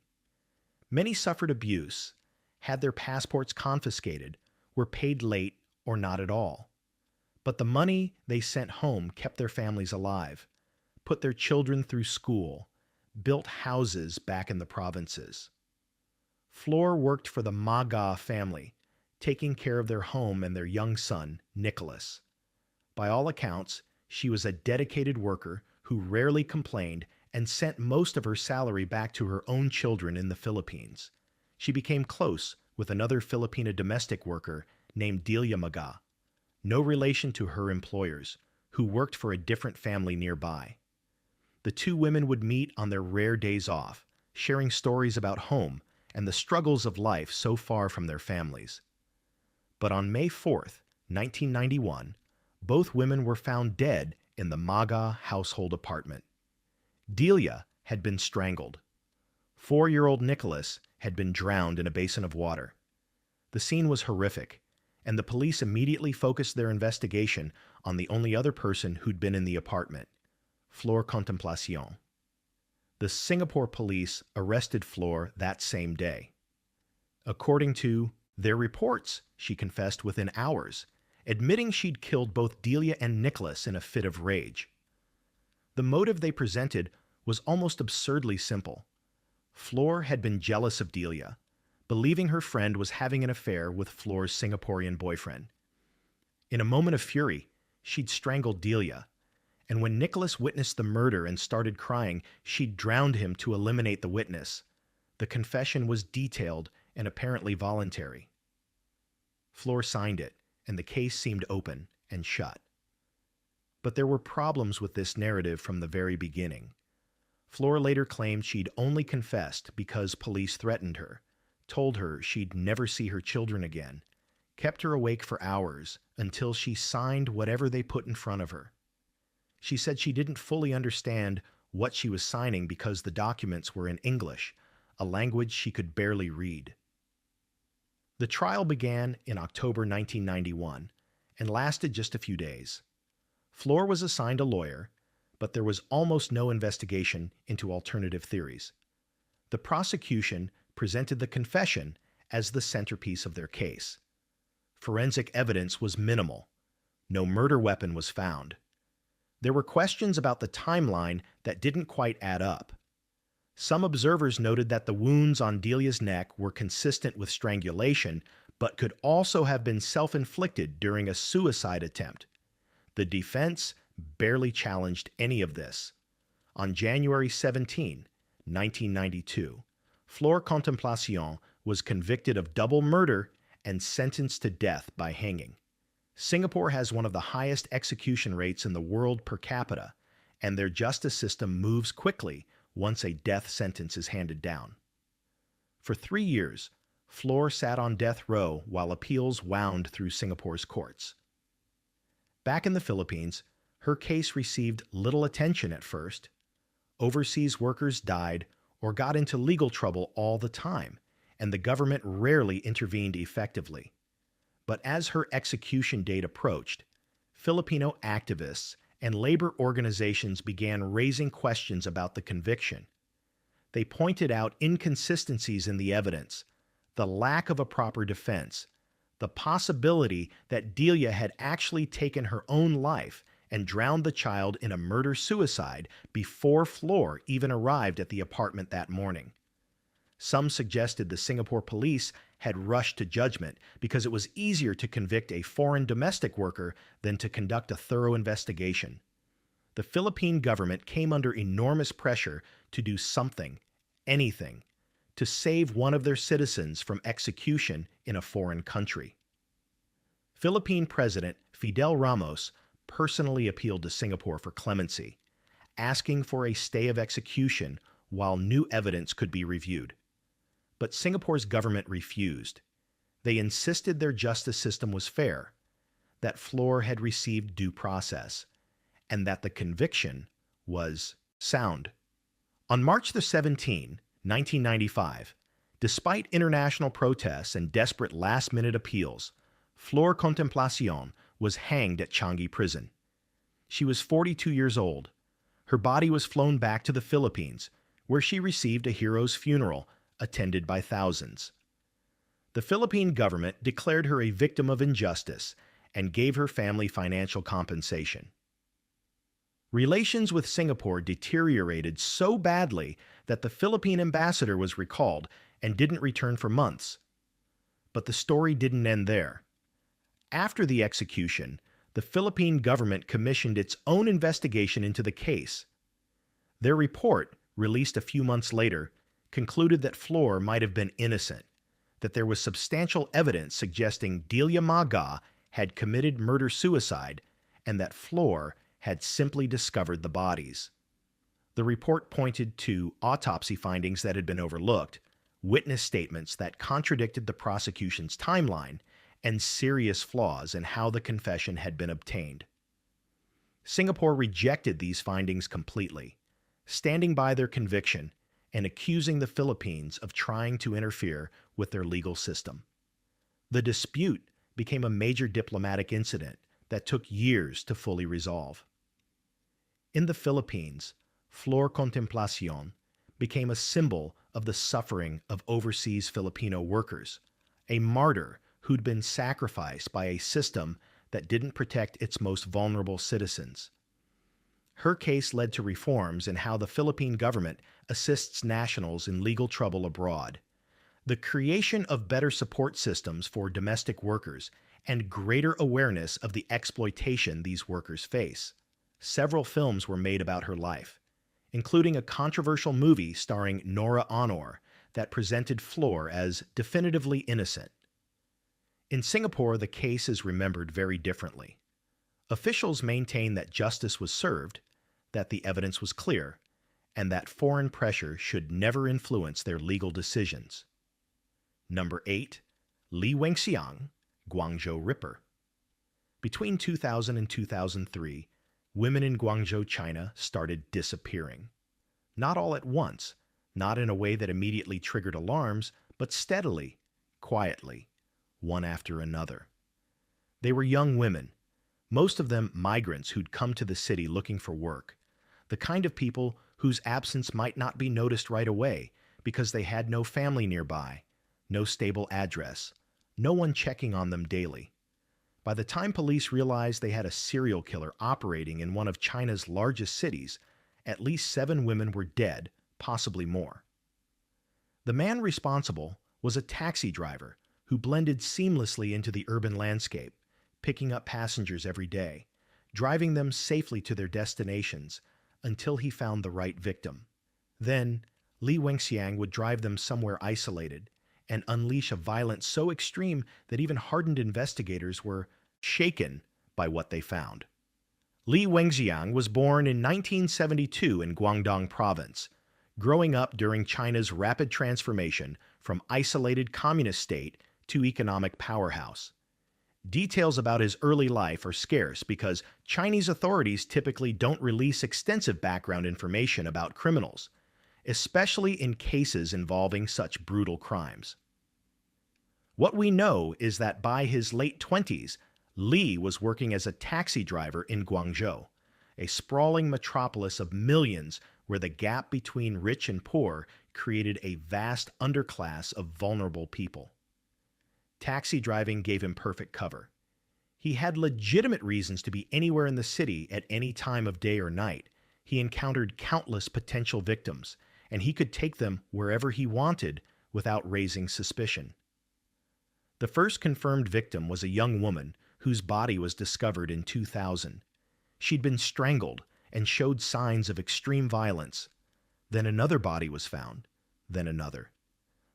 Many suffered abuse, had their passports confiscated, were paid late or not at all. But the money they sent home kept their families alive, put their children through school, built houses back in the provinces. Flor worked for the Maga family, taking care of their home and their young son, Nicholas. By all accounts, she was a dedicated worker who rarely complained and sent most of her salary back to her own children in the Philippines. She became close with another Filipina domestic worker named Delia Maga, no relation to her employers, who worked for a different family nearby. The two women would meet on their rare days off, sharing stories about home and the struggles of life so far from their families. But on May 4th, 1991, both women were found dead in the Maga household apartment. Delia had been strangled. 4-year-old Nicholas had been drowned in a basin of water. The scene was horrific, and the police immediately focused their investigation on the only other person who'd been in the apartment, Flor Contemplacion. The Singapore police arrested Flor that same day. According to their reports, she confessed within hours, admitting she'd killed both Delia and Nicholas in a fit of rage. The motive they presented was almost absurdly simple. Flor had been jealous of Delia, believing her friend was having an affair with Flor's Singaporean boyfriend. In a moment of fury, she'd strangled Delia, and when Nicholas witnessed the murder and started crying, she'd drowned him to eliminate the witness. The confession was detailed and apparently voluntary. Flor signed it, and the case seemed open and shut. But there were problems with this narrative from the very beginning. Flor later claimed she'd only confessed because police threatened her, told her she'd never see her children again, kept her awake for hours until she signed whatever they put in front of her. She said she didn't fully understand what she was signing because the documents were in English, a language she could barely read. The trial began in October 1991 and lasted just a few days. Flor was assigned a lawyer, but there was almost no investigation into alternative theories. The prosecution presented the confession as the centerpiece of their case. Forensic evidence was minimal. No murder weapon was found. There were questions about the timeline that didn't quite add up. Some observers noted that the wounds on Delia's neck were consistent with strangulation, but could also have been self-inflicted during a suicide attempt. The defense barely challenged any of this. On January 17, 1992, Flor Contemplacion was convicted of double murder and sentenced to death by hanging. Singapore has one of the highest execution rates in the world per capita, and their justice system moves quickly once a death sentence is handed down. For 3 years, Flor sat on death row while appeals wound through Singapore's courts. Back in the Philippines, her case received little attention at first. Overseas workers died or got into legal trouble all the time, and the government rarely intervened effectively. But as her execution date approached, Filipino activists and labor organizations began raising questions about the conviction. They pointed out inconsistencies in the evidence, the lack of a proper defense, the possibility that Delia had actually taken her own life and drowned the child in a murder-suicide before Fleur even arrived at the apartment that morning. Some suggested the Singapore police had rushed to judgment because it was easier to convict a foreign domestic worker than to conduct a thorough investigation. The Philippine government came under enormous pressure to do something, anything, to save one of their citizens from execution in a foreign country. Philippine President Fidel Ramos personally appealed to Singapore for clemency, asking for a stay of execution while new evidence could be reviewed. But Singapore's government refused. They insisted their justice system was fair, that Fleur had received due process, and that the conviction was sound. On March 17, 1995, despite international protests and desperate last-minute appeals, Fleur Contemplacion was hanged at Changi Prison. She was 42 years old. Her body was flown back to the Philippines, where she received a hero's funeral attended by thousands. The Philippine government declared her a victim of injustice and gave her family financial compensation. Relations with Singapore deteriorated so badly that the Philippine ambassador was recalled and didn't return for months. But the story didn't end there. After the execution, the Philippine government commissioned its own investigation into the case. Their report, released a few months later, concluded that Fleur might have been innocent, that there was substantial evidence suggesting Delia Maga had committed murder-suicide, and that Fleur had simply discovered the bodies. The report pointed to autopsy findings that had been overlooked, witness statements that contradicted the prosecution's timeline, and serious flaws in how the confession had been obtained. Singapore rejected these findings completely, standing by their conviction and accusing the Philippines of trying to interfere with their legal system. The dispute became a major diplomatic incident that took years to fully resolve. In the Philippines, Fleur Contemplacion became a symbol of the suffering of overseas Filipino workers, a martyr who'd been sacrificed by a system that didn't protect its most vulnerable citizens. Her case led to reforms in how the Philippine government assists nationals in legal trouble abroad, the creation of better support systems for domestic workers, and greater awareness of the exploitation these workers face. Several films were made about her life, including a controversial movie starring Nora Honor that presented Fleur as definitively innocent. In Singapore, the case is remembered very differently. Officials maintain that justice was served, that the evidence was clear, and that foreign pressure should never influence their legal decisions. Number 8. Li Wenxiang, Guangzhou Ripper. Between 2000 and 2003, women in Guangzhou, China started disappearing. Not all at once, not in a way that immediately triggered alarms, but steadily, quietly, one after another. They were young women, most of them migrants who'd come to the city looking for work, the kind of people whose absence might not be noticed right away because they had no family nearby, no stable address, no one checking on them daily. By the time police realized they had a serial killer operating in one of China's largest cities, at least 7 women were dead, possibly more. The man responsible was a taxi driver who blended seamlessly into the urban landscape, picking up passengers every day, driving them safely to their destinations until he found the right victim. Then, Li Wenxiang would drive them somewhere isolated and unleash a violence so extreme that even hardened investigators were shaken by what they found. Li Wenxiang was born in 1972 in Guangdong Province, growing up during China's rapid transformation from isolated communist state to economic powerhouse. Details about his early life are scarce because Chinese authorities typically don't release extensive background information about criminals, especially in cases involving such brutal crimes. What we know is that by his late 20s, Li was working as a taxi driver in Guangzhou, a sprawling metropolis of millions where the gap between rich and poor created a vast underclass of vulnerable people. Taxi driving gave him perfect cover. He had legitimate reasons to be anywhere in the city at any time of day or night. He encountered countless potential victims, and he could take them wherever he wanted without raising suspicion. The first confirmed victim was a young woman whose body was discovered in 2000. She'd been strangled and showed signs of extreme violence. Then another body was found, then another.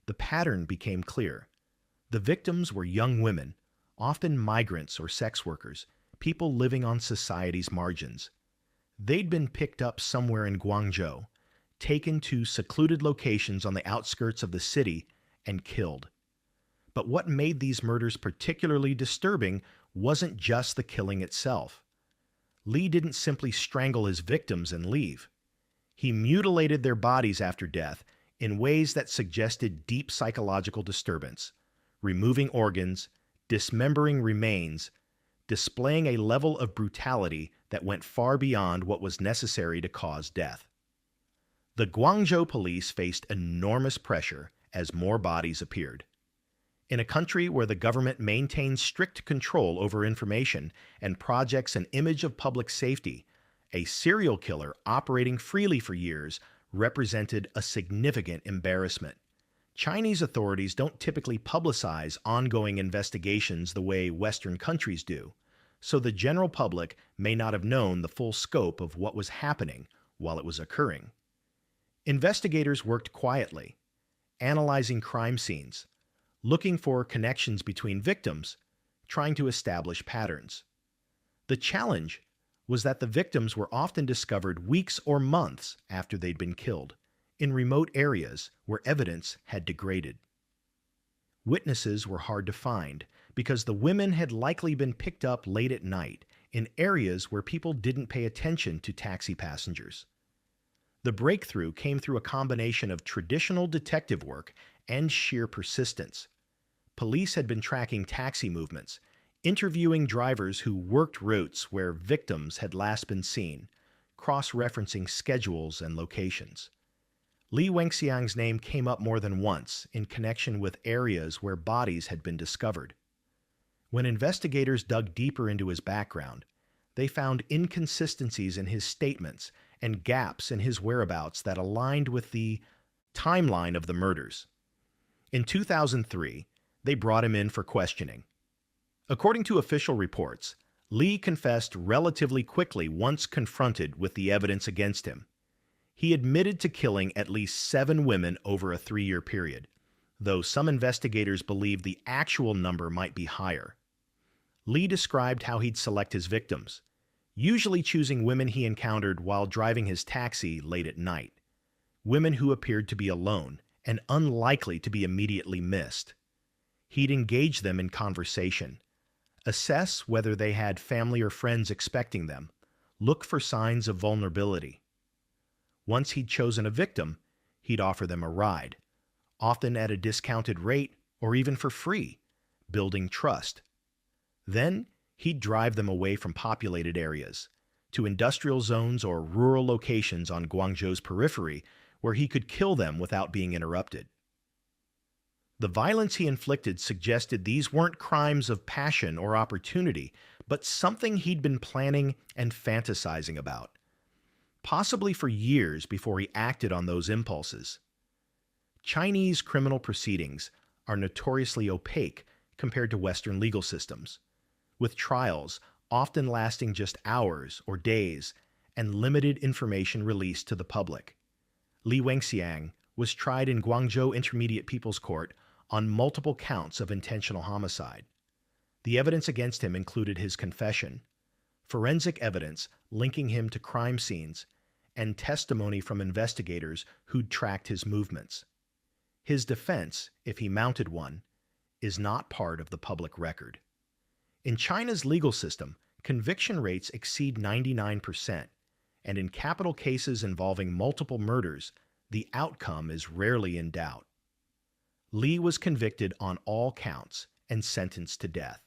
The pattern became clear. The victims were young women, often migrants or sex workers, people living on society's margins. They'd been picked up somewhere in Guangzhou, taken to secluded locations on the outskirts of the city, and killed. But what made these murders particularly disturbing wasn't just the killing itself. Li didn't simply strangle his victims and leave. He mutilated their bodies after death in ways that suggested deep psychological disturbance, removing organs, dismembering remains, displaying a level of brutality that went far beyond what was necessary to cause death. The Guangzhou police faced enormous pressure as more bodies appeared. In a country where the government maintains strict control over information and projects an image of public safety, a serial killer operating freely for years represented a significant embarrassment. Chinese authorities don't typically publicize ongoing investigations the way Western countries do, so the general public may not have known the full scope of what was happening while it was occurring. Investigators worked quietly, analyzing crime scenes, looking for connections between victims, trying to establish patterns. The challenge was that the victims were often discovered weeks or months after they'd been killed, in remote areas where evidence had degraded. Witnesses were hard to find because the women had likely been picked up late at night in areas where people didn't pay attention to taxi passengers. The breakthrough came through a combination of traditional detective work and sheer persistence. Police had been tracking taxi movements, interviewing drivers who worked routes where victims had last been seen, cross-referencing schedules and locations. Li Wenxiang's name came up more than once in connection with areas where bodies had been discovered. When investigators dug deeper into his background, they found inconsistencies in his statements and gaps in his whereabouts that aligned with the timeline of the murders. In 2003, they brought him in for questioning. According to official reports, Li confessed relatively quickly once confronted with the evidence against him. He admitted to killing at least 7 women over a 3-year period, though some investigators believe the actual number might be higher. Li described how he'd select his victims, usually choosing women he encountered while driving his taxi late at night, women who appeared to be alone and unlikely to be immediately missed. He'd engage them in conversation, assess whether they had family or friends expecting them, look for signs of vulnerability. Once he'd chosen a victim, he'd offer them a ride, often at a discounted rate or even for free, building trust. Then he'd drive them away from populated areas, to industrial zones or rural locations on Guangzhou's periphery where he could kill them without being interrupted. The violence he inflicted suggested these weren't crimes of passion or opportunity, but something he'd been planning and fantasizing about, possibly for years before he acted on those impulses. Chinese criminal proceedings are notoriously opaque compared to Western legal systems, with trials often lasting just hours or days and limited information released to the public. Li Wenxiang was tried in Guangzhou Intermediate People's Court on multiple counts of intentional homicide. The evidence against him included his confession, forensic evidence linking him to crime scenes, and testimony from investigators who'd tracked his movements. His defense, if he mounted one, is not part of the public record. In China's legal system, conviction rates exceed 99%, and in capital cases involving multiple murders, the outcome is rarely in doubt. Li was convicted on all counts and sentenced to death.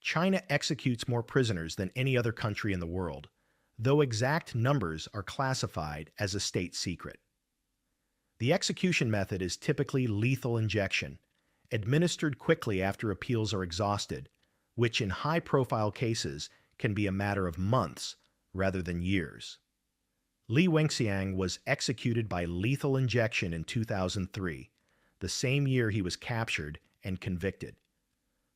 China executes more prisoners than any other country in the world, though exact numbers are classified as a state secret. The execution method is typically lethal injection, administered quickly after appeals are exhausted, which in high-profile cases can be a matter of months rather than years. Li Wenxiang was executed by lethal injection in 2003, the same year he was captured and convicted.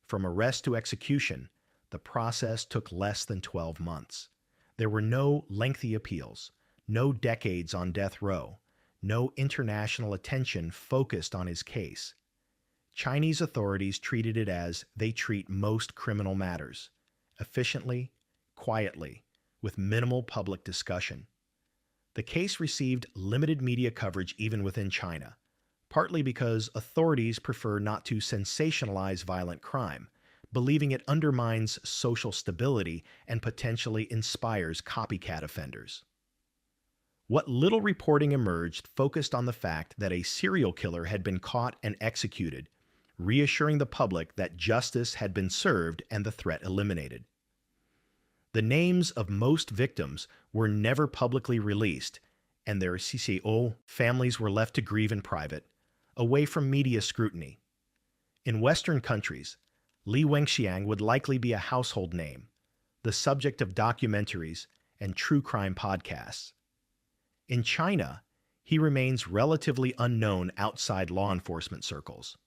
From arrest to execution, the process took less than 12 months. There were no lengthy appeals, no decades on death row, no international attention focused on his case. Chinese authorities treated it as they treat most criminal matters, efficiently, quietly, with minimal public discussion. The case received limited media coverage even within China, partly because authorities prefer not to sensationalize violent crime, believing it undermines social stability and potentially inspires copycat offenders. What little reporting emerged focused on the fact that a serial killer had been caught and executed, reassuring the public that justice had been served and the threat eliminated. The names of most victims were never publicly released, and their CCO families were left to grieve in private, away from media scrutiny. In Western countries, Li Wenxiang would likely be a household name, the subject of documentaries and true crime podcasts. In China, he remains relatively unknown outside law enforcement circles.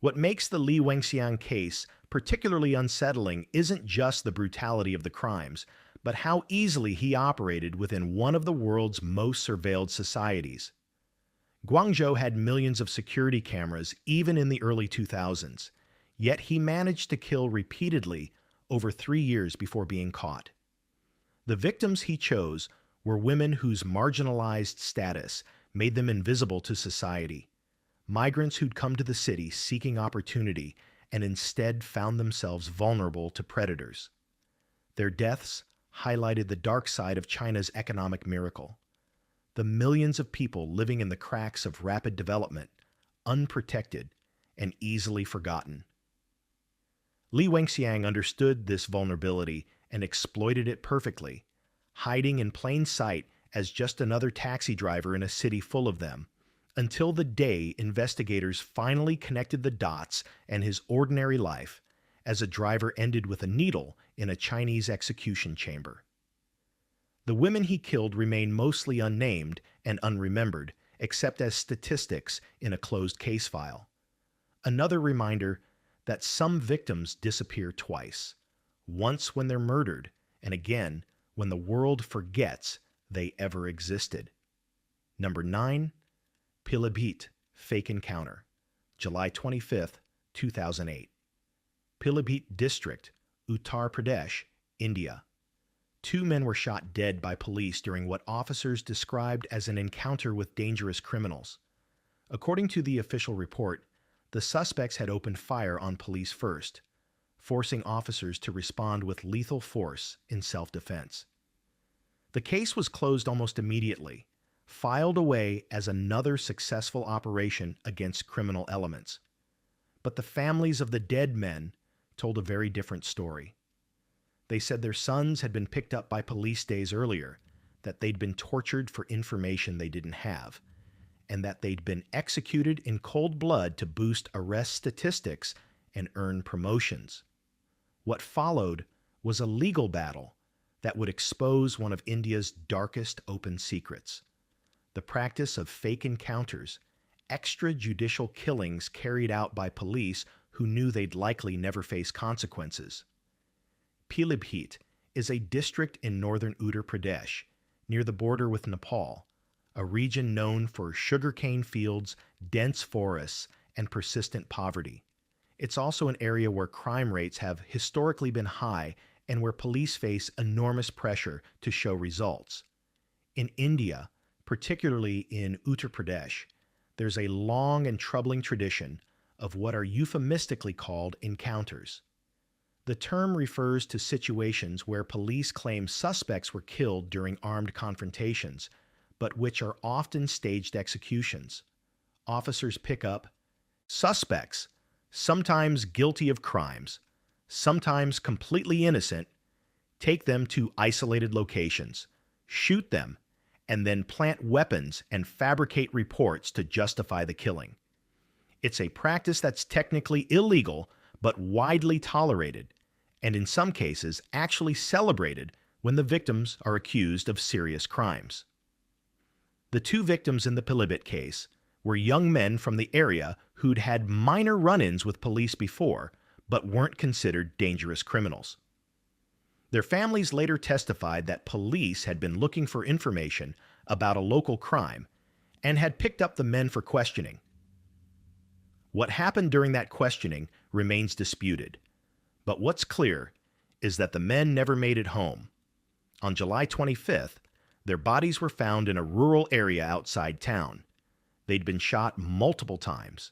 What makes the Li Wenxiang case particularly unsettling isn't just the brutality of the crimes, but how easily he operated within one of the world's most surveilled societies. Guangzhou had millions of security cameras even in the early 2000s, yet he managed to kill repeatedly over 3 years before being caught. The victims he chose were women whose marginalized status made them invisible to society, migrants who'd come to the city seeking opportunity and instead found themselves vulnerable to predators. Their deaths highlighted the dark side of China's economic miracle, the millions of people living in the cracks of rapid development, unprotected and easily forgotten. Li Wenxiang understood this vulnerability and exploited it perfectly, hiding in plain sight as just another taxi driver in a city full of them, until the day investigators finally connected the dots and his ordinary life as a driver ended with a needle in a Chinese execution chamber. The women he killed remain mostly unnamed and unremembered, except as statistics in a closed case file. Another reminder that some victims disappear twice, once when they're murdered, and again when the world forgets they ever existed. Number 9. Pilibhit, Fake Encounter, July 25, 2008. Pilibhit District, Uttar Pradesh, India. 2 men were shot dead by police during what officers described as an encounter with dangerous criminals. According to the official report, the suspects had opened fire on police first, forcing officers to respond with lethal force in self-defense. The case was closed almost immediately, filed away as another successful operation against criminal elements. But the families of the dead men told a very different story. They said their sons had been picked up by police days earlier, that they'd been tortured for information they didn't have, and that they'd been executed in cold blood to boost arrest statistics and earn promotions. What followed was a legal battle that would expose one of India's darkest open secrets: the practice of fake encounters, extrajudicial killings carried out by police who knew they'd likely never face consequences. Pilibhit is a district in northern Uttar Pradesh, near the border with Nepal, a region known for sugarcane fields, dense forests, and persistent poverty. It's also an area where crime rates have historically been high and where police face enormous pressure to show results. In India, particularly in Uttar Pradesh, there's a long and troubling tradition of what are euphemistically called encounters. The term refers to situations where police claim suspects were killed during armed confrontations, but which are often staged executions. Officers pick up suspects, sometimes guilty of crimes, sometimes completely innocent, take them to isolated locations, shoot them, and then plant weapons and fabricate reports to justify the killing. It's a practice that's technically illegal, but widely tolerated, and in some cases actually celebrated when the victims are accused of serious crimes. The two victims in the Pilibhit case were young men from the area who'd had minor run-ins with police before, but weren't considered dangerous criminals. Their families later testified that police had been looking for information about a local crime and had picked up the men for questioning. What happened during that questioning remains disputed, but what's clear is that the men never made it home. On July 25th, their bodies were found in a rural area outside town. They'd been shot multiple times.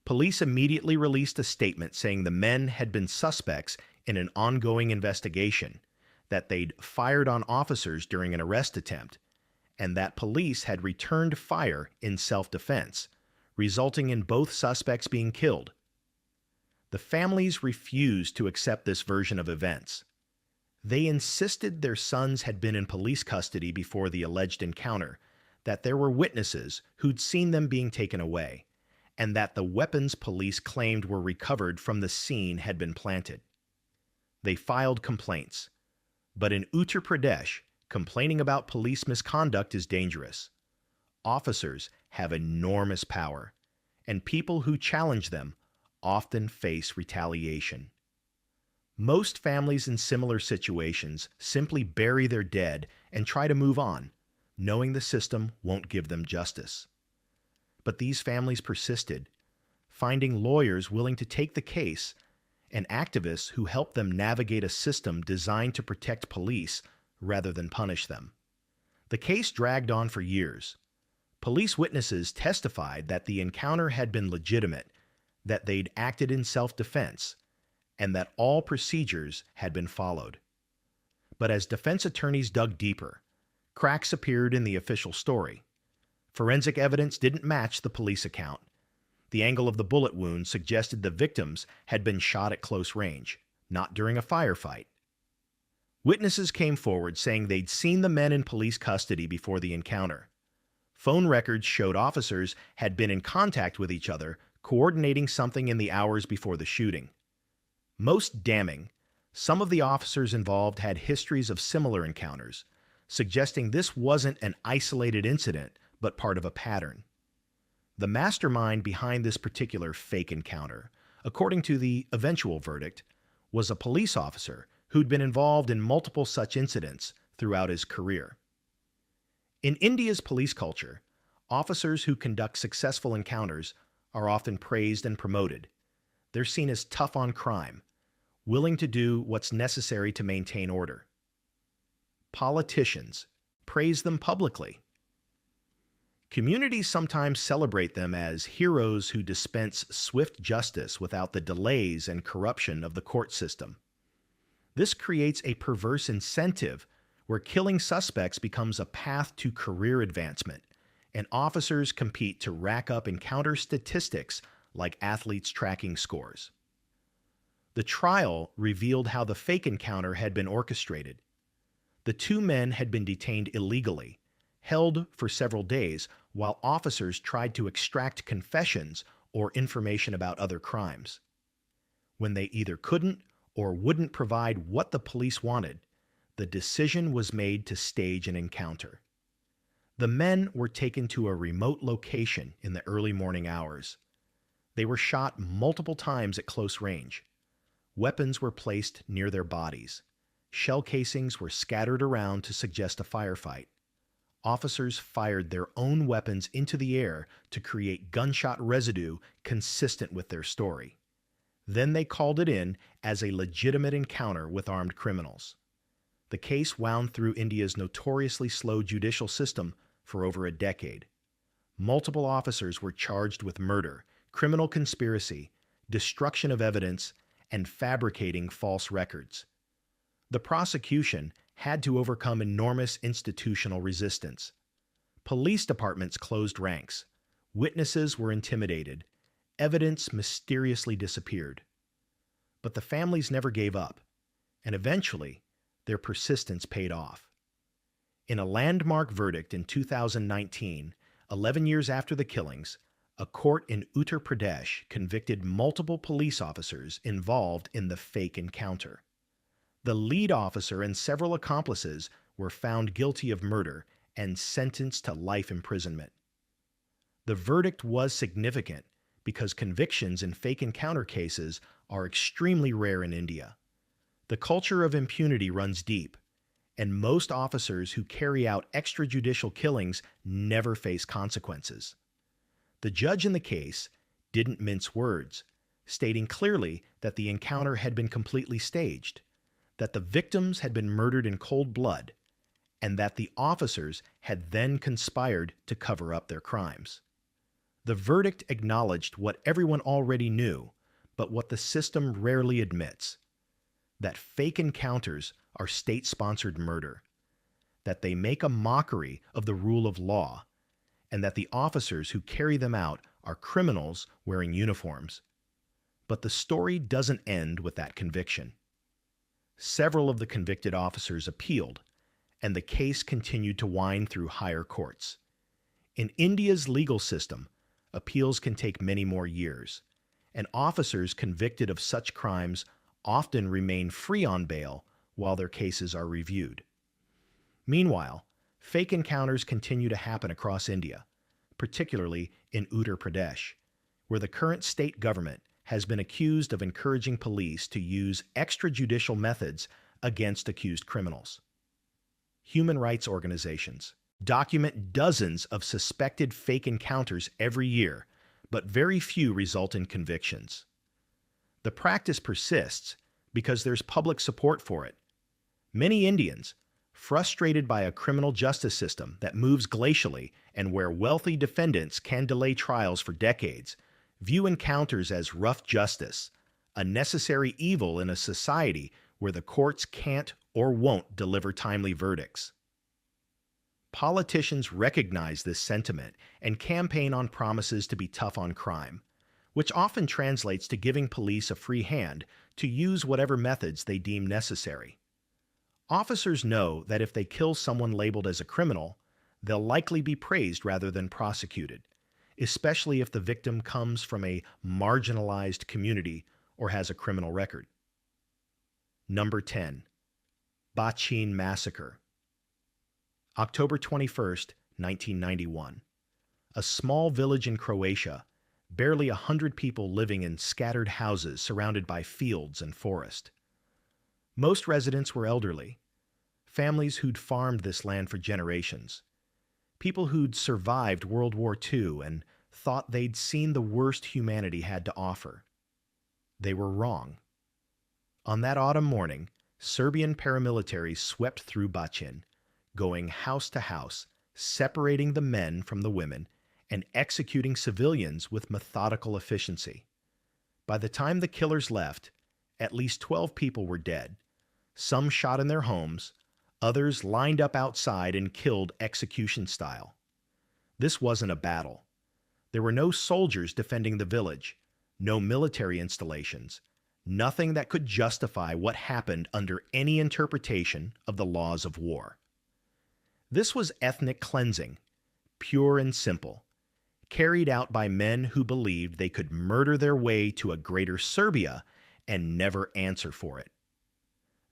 Police immediately released a statement saying the men had been suspects in an ongoing investigation, that they'd fired on officers during an arrest attempt, and that police had returned fire in self-defense, resulting in both suspects being killed. The families refused to accept this version of events. They insisted their sons had been in police custody before the alleged encounter, that there were witnesses who'd seen them being taken away, and that the weapons police claimed were recovered from the scene had been planted. They filed complaints. But in Uttar Pradesh, complaining about police misconduct is dangerous. Officers have enormous power, and people who challenge them often face retaliation. Most families in similar situations simply bury their dead and try to move on, knowing the system won't give them justice. But these families persisted, finding lawyers willing to take the case and activists who helped them navigate a system designed to protect police rather than punish them. The case dragged on for years. Police witnesses testified that the encounter had been legitimate, that they'd acted in self-defense, and that all procedures had been followed. But as defense attorneys dug deeper, cracks appeared in the official story. Forensic evidence didn't match the police account. The angle of the bullet wound suggested the victims had been shot at close range, not during a firefight. Witnesses came forward saying they'd seen the men in police custody before the encounter. Phone records showed officers had been in contact with each other, coordinating something in the hours before the shooting. Most damning, some of the officers involved had histories of similar encounters, suggesting this wasn't an isolated incident, but part of a pattern. The mastermind behind this particular fake encounter, according to the eventual verdict, was a police officer who'd been involved in multiple such incidents throughout his career. In India's police culture, officers who conduct successful encounters are often praised and promoted. They're seen as tough on crime, willing to do what's necessary to maintain order. Politicians praise them publicly. Communities sometimes celebrate them as heroes who dispense swift justice without the delays and corruption of the court system. This creates a perverse incentive where killing suspects becomes a path to career advancement, and officers compete to rack up encounter statistics like athletes tracking scores. The trial revealed how the fake encounter had been orchestrated. The two men had been detained illegally, held for several days while officers tried to extract confessions or information about other crimes. When they either couldn't or wouldn't provide what the police wanted, the decision was made to stage an encounter. The men were taken to a remote location in the early morning hours. They were shot multiple times at close range. Weapons were placed near their bodies. Shell casings were scattered around to suggest a firefight. Officers fired their own weapons into the air to create gunshot residue consistent with their story. Then they called it in as a legitimate encounter with armed criminals. The case wound through India's notoriously slow judicial system for over a decade. Multiple officers were charged with murder, criminal conspiracy, destruction of evidence, and fabricating false records. The prosecution had to overcome enormous institutional resistance. Police departments closed ranks. Witnesses were intimidated. Evidence mysteriously disappeared. But the families never gave up, and eventually, their persistence paid off. In a landmark verdict in 2019, 11 years after the killings, a court in Uttar Pradesh convicted multiple police officers involved in the fake encounter. The lead officer and several accomplices were found guilty of murder and sentenced to life imprisonment. The verdict was significant because convictions in fake encounter cases are extremely rare in India. The culture of impunity runs deep, and most officers who carry out extrajudicial killings never face consequences. The judge in the case didn't mince words, stating clearly that the encounter had been completely staged, that the victims had been murdered in cold blood, and that the officers had then conspired to cover up their crimes. The verdict acknowledged what everyone already knew, but what the system rarely admits: that fake encounters are state-sponsored murder, that they make a mockery of the rule of law, and that the officers who carry them out are criminals wearing uniforms. But the story doesn't end with that conviction. Several of the convicted officers appealed, and the case continued to wind through higher courts. In India's legal system, appeals can take many more years, and officers convicted of such crimes often remain free on bail while their cases are reviewed. Meanwhile, fake encounters continue to happen across India, particularly in Uttar Pradesh, where the current state government has been accused of encouraging police to use extrajudicial methods against accused criminals. Human rights organizations document dozens of suspected fake encounters every year, but very few result in convictions. The practice persists because there's public support for it. Many Indians, frustrated by a criminal justice system that moves glacially and where wealthy defendants can delay trials for decades, view encounters as rough justice, a necessary evil in a society where the courts can't or won't deliver timely verdicts. Politicians recognize this sentiment and campaign on promises to be tough on crime, which often translates to giving police a free hand to use whatever methods they deem necessary. Officers know that if they kill someone labeled as a criminal, they'll likely be praised rather than prosecuted, especially if the victim comes from a marginalized community or has a criminal record. Number 10. Bachin Massacre. October 21st, 1991. A small village in Croatia, barely 100 people living in scattered houses surrounded by fields and forest. Most residents were elderly, families who'd farmed this land for generations, people who'd survived World War II and thought they'd seen the worst humanity had to offer. They were wrong. On that autumn morning, Serbian paramilitaries swept through Bachin, going house to house, separating the men from the women, and executing civilians with methodical efficiency. By the time the killers left, at least 12 people were dead, some shot in their homes, others lined up outside and killed execution style. This wasn't a battle. There were no soldiers defending the village, no military installations, nothing that could justify what happened under any interpretation of the laws of war. This was ethnic cleansing, pure and simple, carried out by men who believed they could murder their way to a greater Serbia and never answer for it.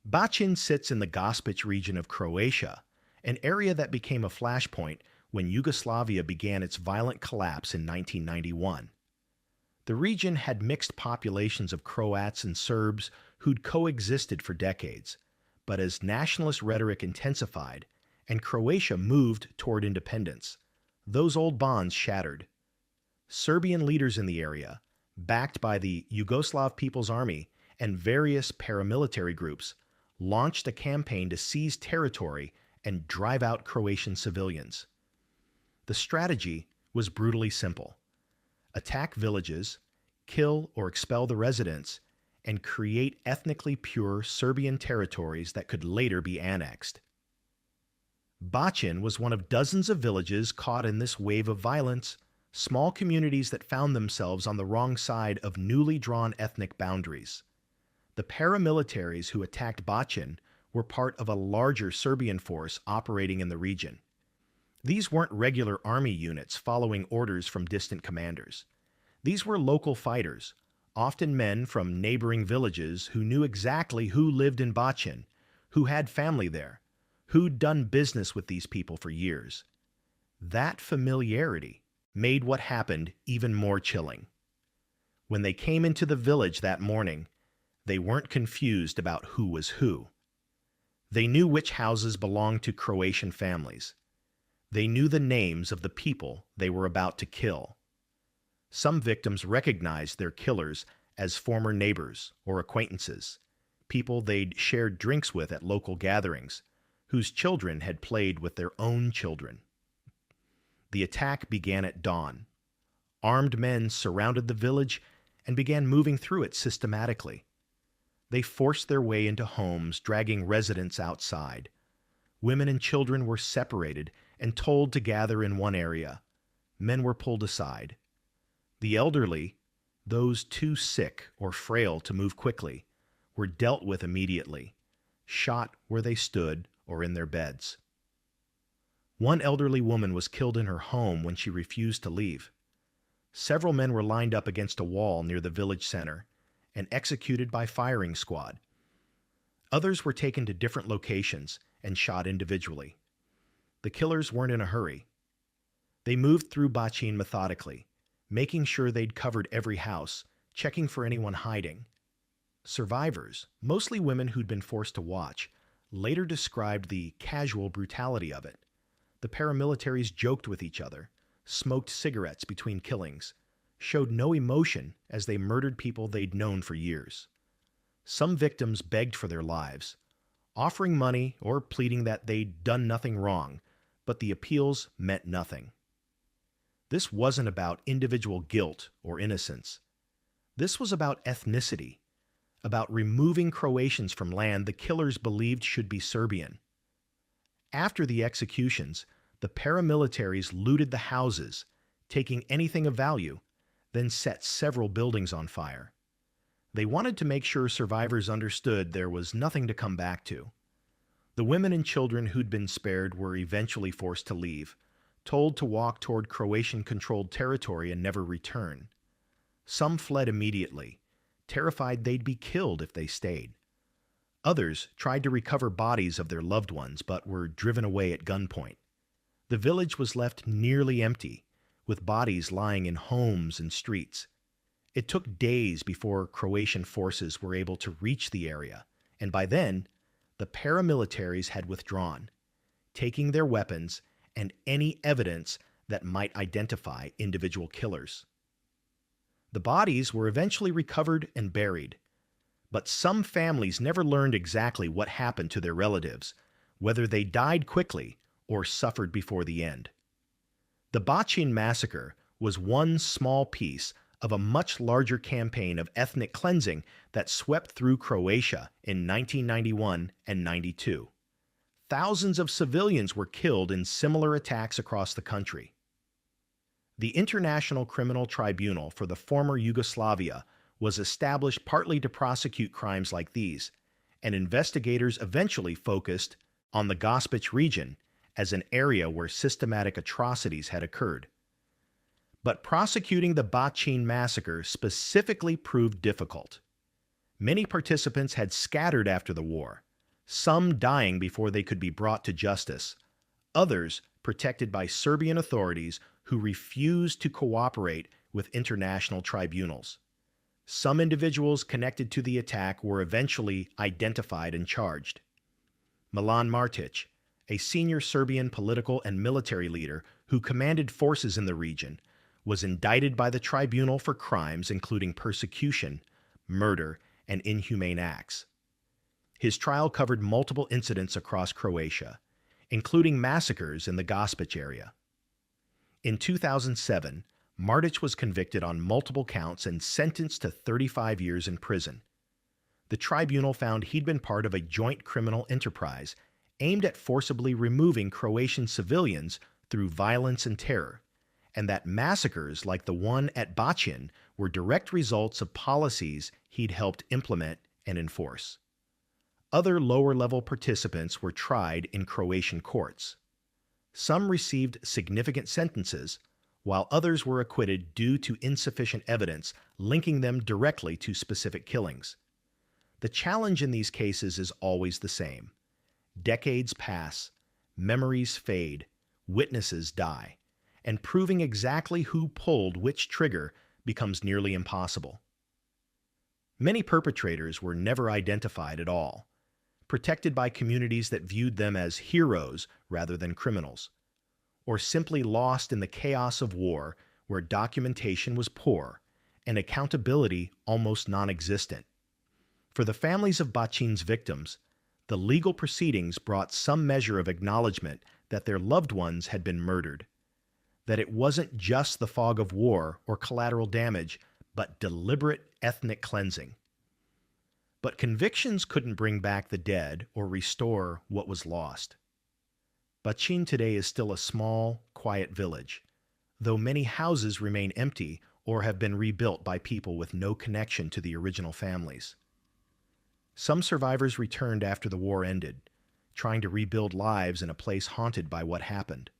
Bachin sits in the Gospic region of Croatia, an area that became a flashpoint when Yugoslavia began its violent collapse in 1991. The region had mixed populations of Croats and Serbs who'd coexisted for decades, but as nationalist rhetoric intensified and Croatia moved toward independence, those old bonds shattered. Serbian leaders in the area, backed by the Yugoslav People's Army and various paramilitary groups, launched a campaign to seize territory and drive out Croatian civilians. The strategy was brutally simple: attack villages, kill or expel the residents, and create ethnically pure Serbian territories that could later be annexed. Bachin was one of dozens of villages caught in this wave of violence, small communities that found themselves on the wrong side of newly drawn ethnic boundaries. The paramilitaries who attacked Bachin were part of a larger Serbian force operating in the region. These weren't regular army units following orders from distant commanders. These were local fighters, often men from neighboring villages who knew exactly who lived in Bachin, who had family there, who'd done business with these people for years. That familiarity made what happened even more chilling. When they came into the village that morning, they weren't confused about who was who. They knew which houses belonged to Croatian families. They knew the names of the people they were about to kill. Some victims recognized their killers as former neighbors or acquaintances, people they'd shared drinks with at local gatherings, whose children had played with their own children. The attack began at dawn. Armed men surrounded the village and began moving through it systematically. They forced their way into homes, dragging residents outside. Women and children were separated and told to gather in one area. Men were pulled aside. The elderly, those too sick or frail to move quickly, were dealt with immediately, shot where they stood or in their beds. One elderly woman was killed in her home when she refused to leave. Several men were lined up against a wall near the village center and executed by firing squad. Others were taken to different locations and shot individually. The killers weren't in a hurry. They moved through Bachin methodically, making sure they'd covered every house, checking for anyone hiding. Survivors, mostly women who'd been forced to watch, later described the casual brutality of it. The paramilitaries joked with each other, smoked cigarettes between killings, showed no emotion as they murdered people they'd known for years. Some victims begged for their lives, offering money or pleading that they'd done nothing wrong, but the appeals meant nothing. This wasn't about individual guilt or innocence. This was about ethnicity, about removing Croatians from land the killers believed should be Serbian. After the executions, the paramilitaries looted the houses, taking anything of value, then set several buildings on fire. They wanted to make sure survivors understood there was nothing to come back to. The women and children who'd been spared were eventually forced to leave, told to walk toward Croatian-controlled territory and never return. Some fled immediately, terrified they'd be killed if they stayed. Others tried to recover bodies of their loved ones, but were driven away at gunpoint. The village was left nearly empty, with bodies lying in homes and streets. It took days before Croatian forces were able to reach the area, and by then, the paramilitaries had withdrawn, taking their weapons and any evidence that might identify individual killers. The bodies were eventually recovered and buried, but some families never learned exactly what happened to their relatives, whether they died quickly or suffered before the end. The Bachin massacre was one small piece of a much larger campaign of ethnic cleansing that swept through Croatia in 1991 and 92. Thousands of civilians were killed in similar attacks across the country. The International Criminal Tribunal for the former Yugoslavia was established partly to prosecute crimes like these, and investigators eventually focused on the Gospić region as an area where systematic atrocities had occurred. But prosecuting the Bachin massacre specifically proved difficult. Many participants had scattered after the war, some dying before they could be brought to justice, others protected by Serbian authorities who refused to cooperate with international tribunals. Some individuals connected to the attack were eventually identified and charged. Milan Martic, a senior Serbian political and military leader who commanded forces in the region, was indicted by the tribunal for crimes including persecution, murder, and inhumane acts. His trial covered multiple incidents across Croatia, including massacres in the Gospić area. In 2007, Martic was convicted on multiple counts and sentenced to 35 years in prison. The tribunal found he'd been part of a joint criminal enterprise aimed at forcibly removing Croatian civilians through violence and terror, and that massacres like the one at Bachin were direct results of policies he'd helped implement and enforce. Other lower-level participants were tried in Croatian courts. Some received significant sentences, while others were acquitted due to insufficient evidence linking them directly to specific killings. The challenge in these cases is always the same. Decades pass, memories fade, witnesses die, and proving exactly who pulled which trigger becomes nearly impossible. Many perpetrators were never identified at all, protected by communities that viewed them as heroes rather than criminals, or simply lost in the chaos of war where documentation was poor and accountability almost non-existent. For the families of Bachin's victims, the legal proceedings brought some measure of acknowledgement that their loved ones had been murdered, that it wasn't just the fog of war or collateral damage, but deliberate ethnic cleansing. But convictions couldn't bring back the dead or restore what was lost. Bachin today is still a small, quiet village, though many houses remain empty or have been rebuilt by people with no connection to the original families. Some survivors returned after the war ended, trying to rebuild lives in a place haunted by what happened.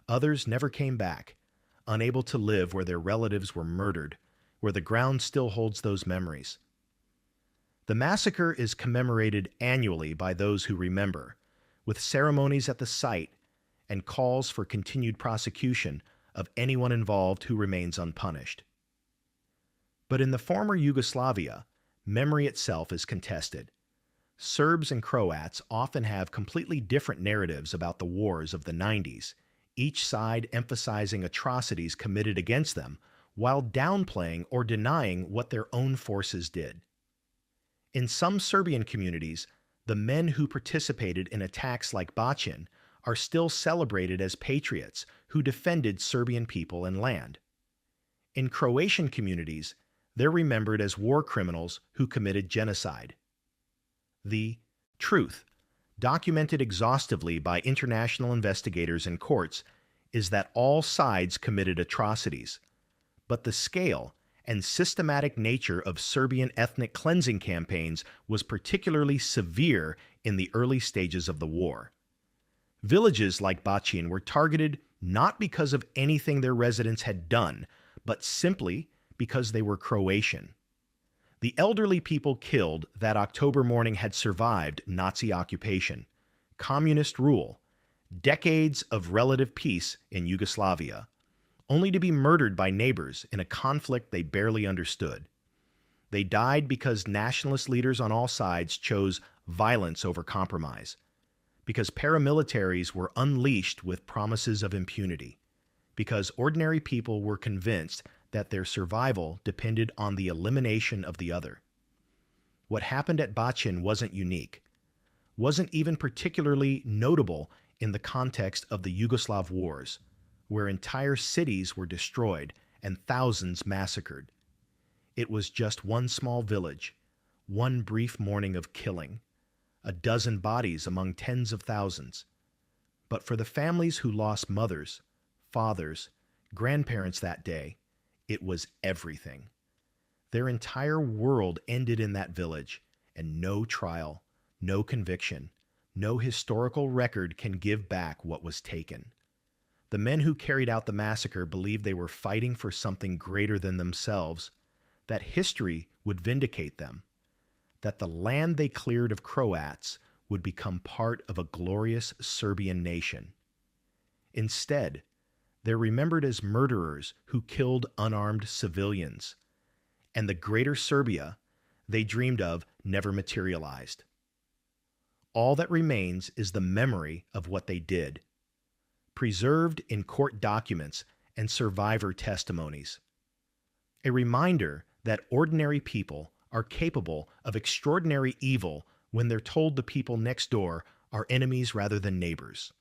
Others never came back, unable to live where their relatives were murdered, where the ground still holds those memories. The massacre is commemorated annually by those who remember, with ceremonies at the site and calls for continued prosecution of anyone involved who remains unpunished. But in the former Yugoslavia, memory itself is contested. Serbs and Croats often have completely different narratives about the wars of the 90s, each side emphasizing atrocities committed against them while downplaying or denying what their own forces did. In some Serbian communities, the men who participated in attacks like Bachin are still celebrated as patriots who defended Serbian people and land. In Croatian communities, they're remembered as war criminals who committed genocide. The truth, documented exhaustively by international investigators and courts, is that all sides committed atrocities, but the scale and systematic nature of Serbian ethnic cleansing campaigns was particularly severe in the early stages of the war. Villages like Bachin were targeted not because of anything their residents had done, but simply because they were Croatian. The elderly people killed that October morning had survived Nazi occupation, communist rule, decades of relative peace in Yugoslavia, only to be murdered by neighbors in a conflict they barely understood. They died because nationalist leaders on all sides chose violence over compromise, because paramilitaries were unleashed with promises of impunity, because ordinary people were convinced that their survival depended on the elimination of the other. What happened at Bachin wasn't unique, wasn't even particularly notable in the context of the Yugoslav wars, where entire cities were destroyed and thousands massacred. It was just one small village, one brief morning of killing, a dozen bodies among tens of thousands. But for the families who lost mothers, fathers, grandparents that day, it was everything. Their entire world ended in that village, and no trial, no conviction, no historical record can give back what was taken. The men who carried out the massacre believed they were fighting for something greater than themselves, that history would vindicate them, that the land they cleared of Croats would become part of a glorious Serbian nation. Instead, they're remembered as murderers who killed unarmed civilians, and the greater Serbia they dreamed of never materialized. All that remains is the memory of what they did, preserved in court documents and survivor testimonies. A reminder that ordinary people are capable of extraordinary evil when they're told the people next door are enemies rather than neighbors.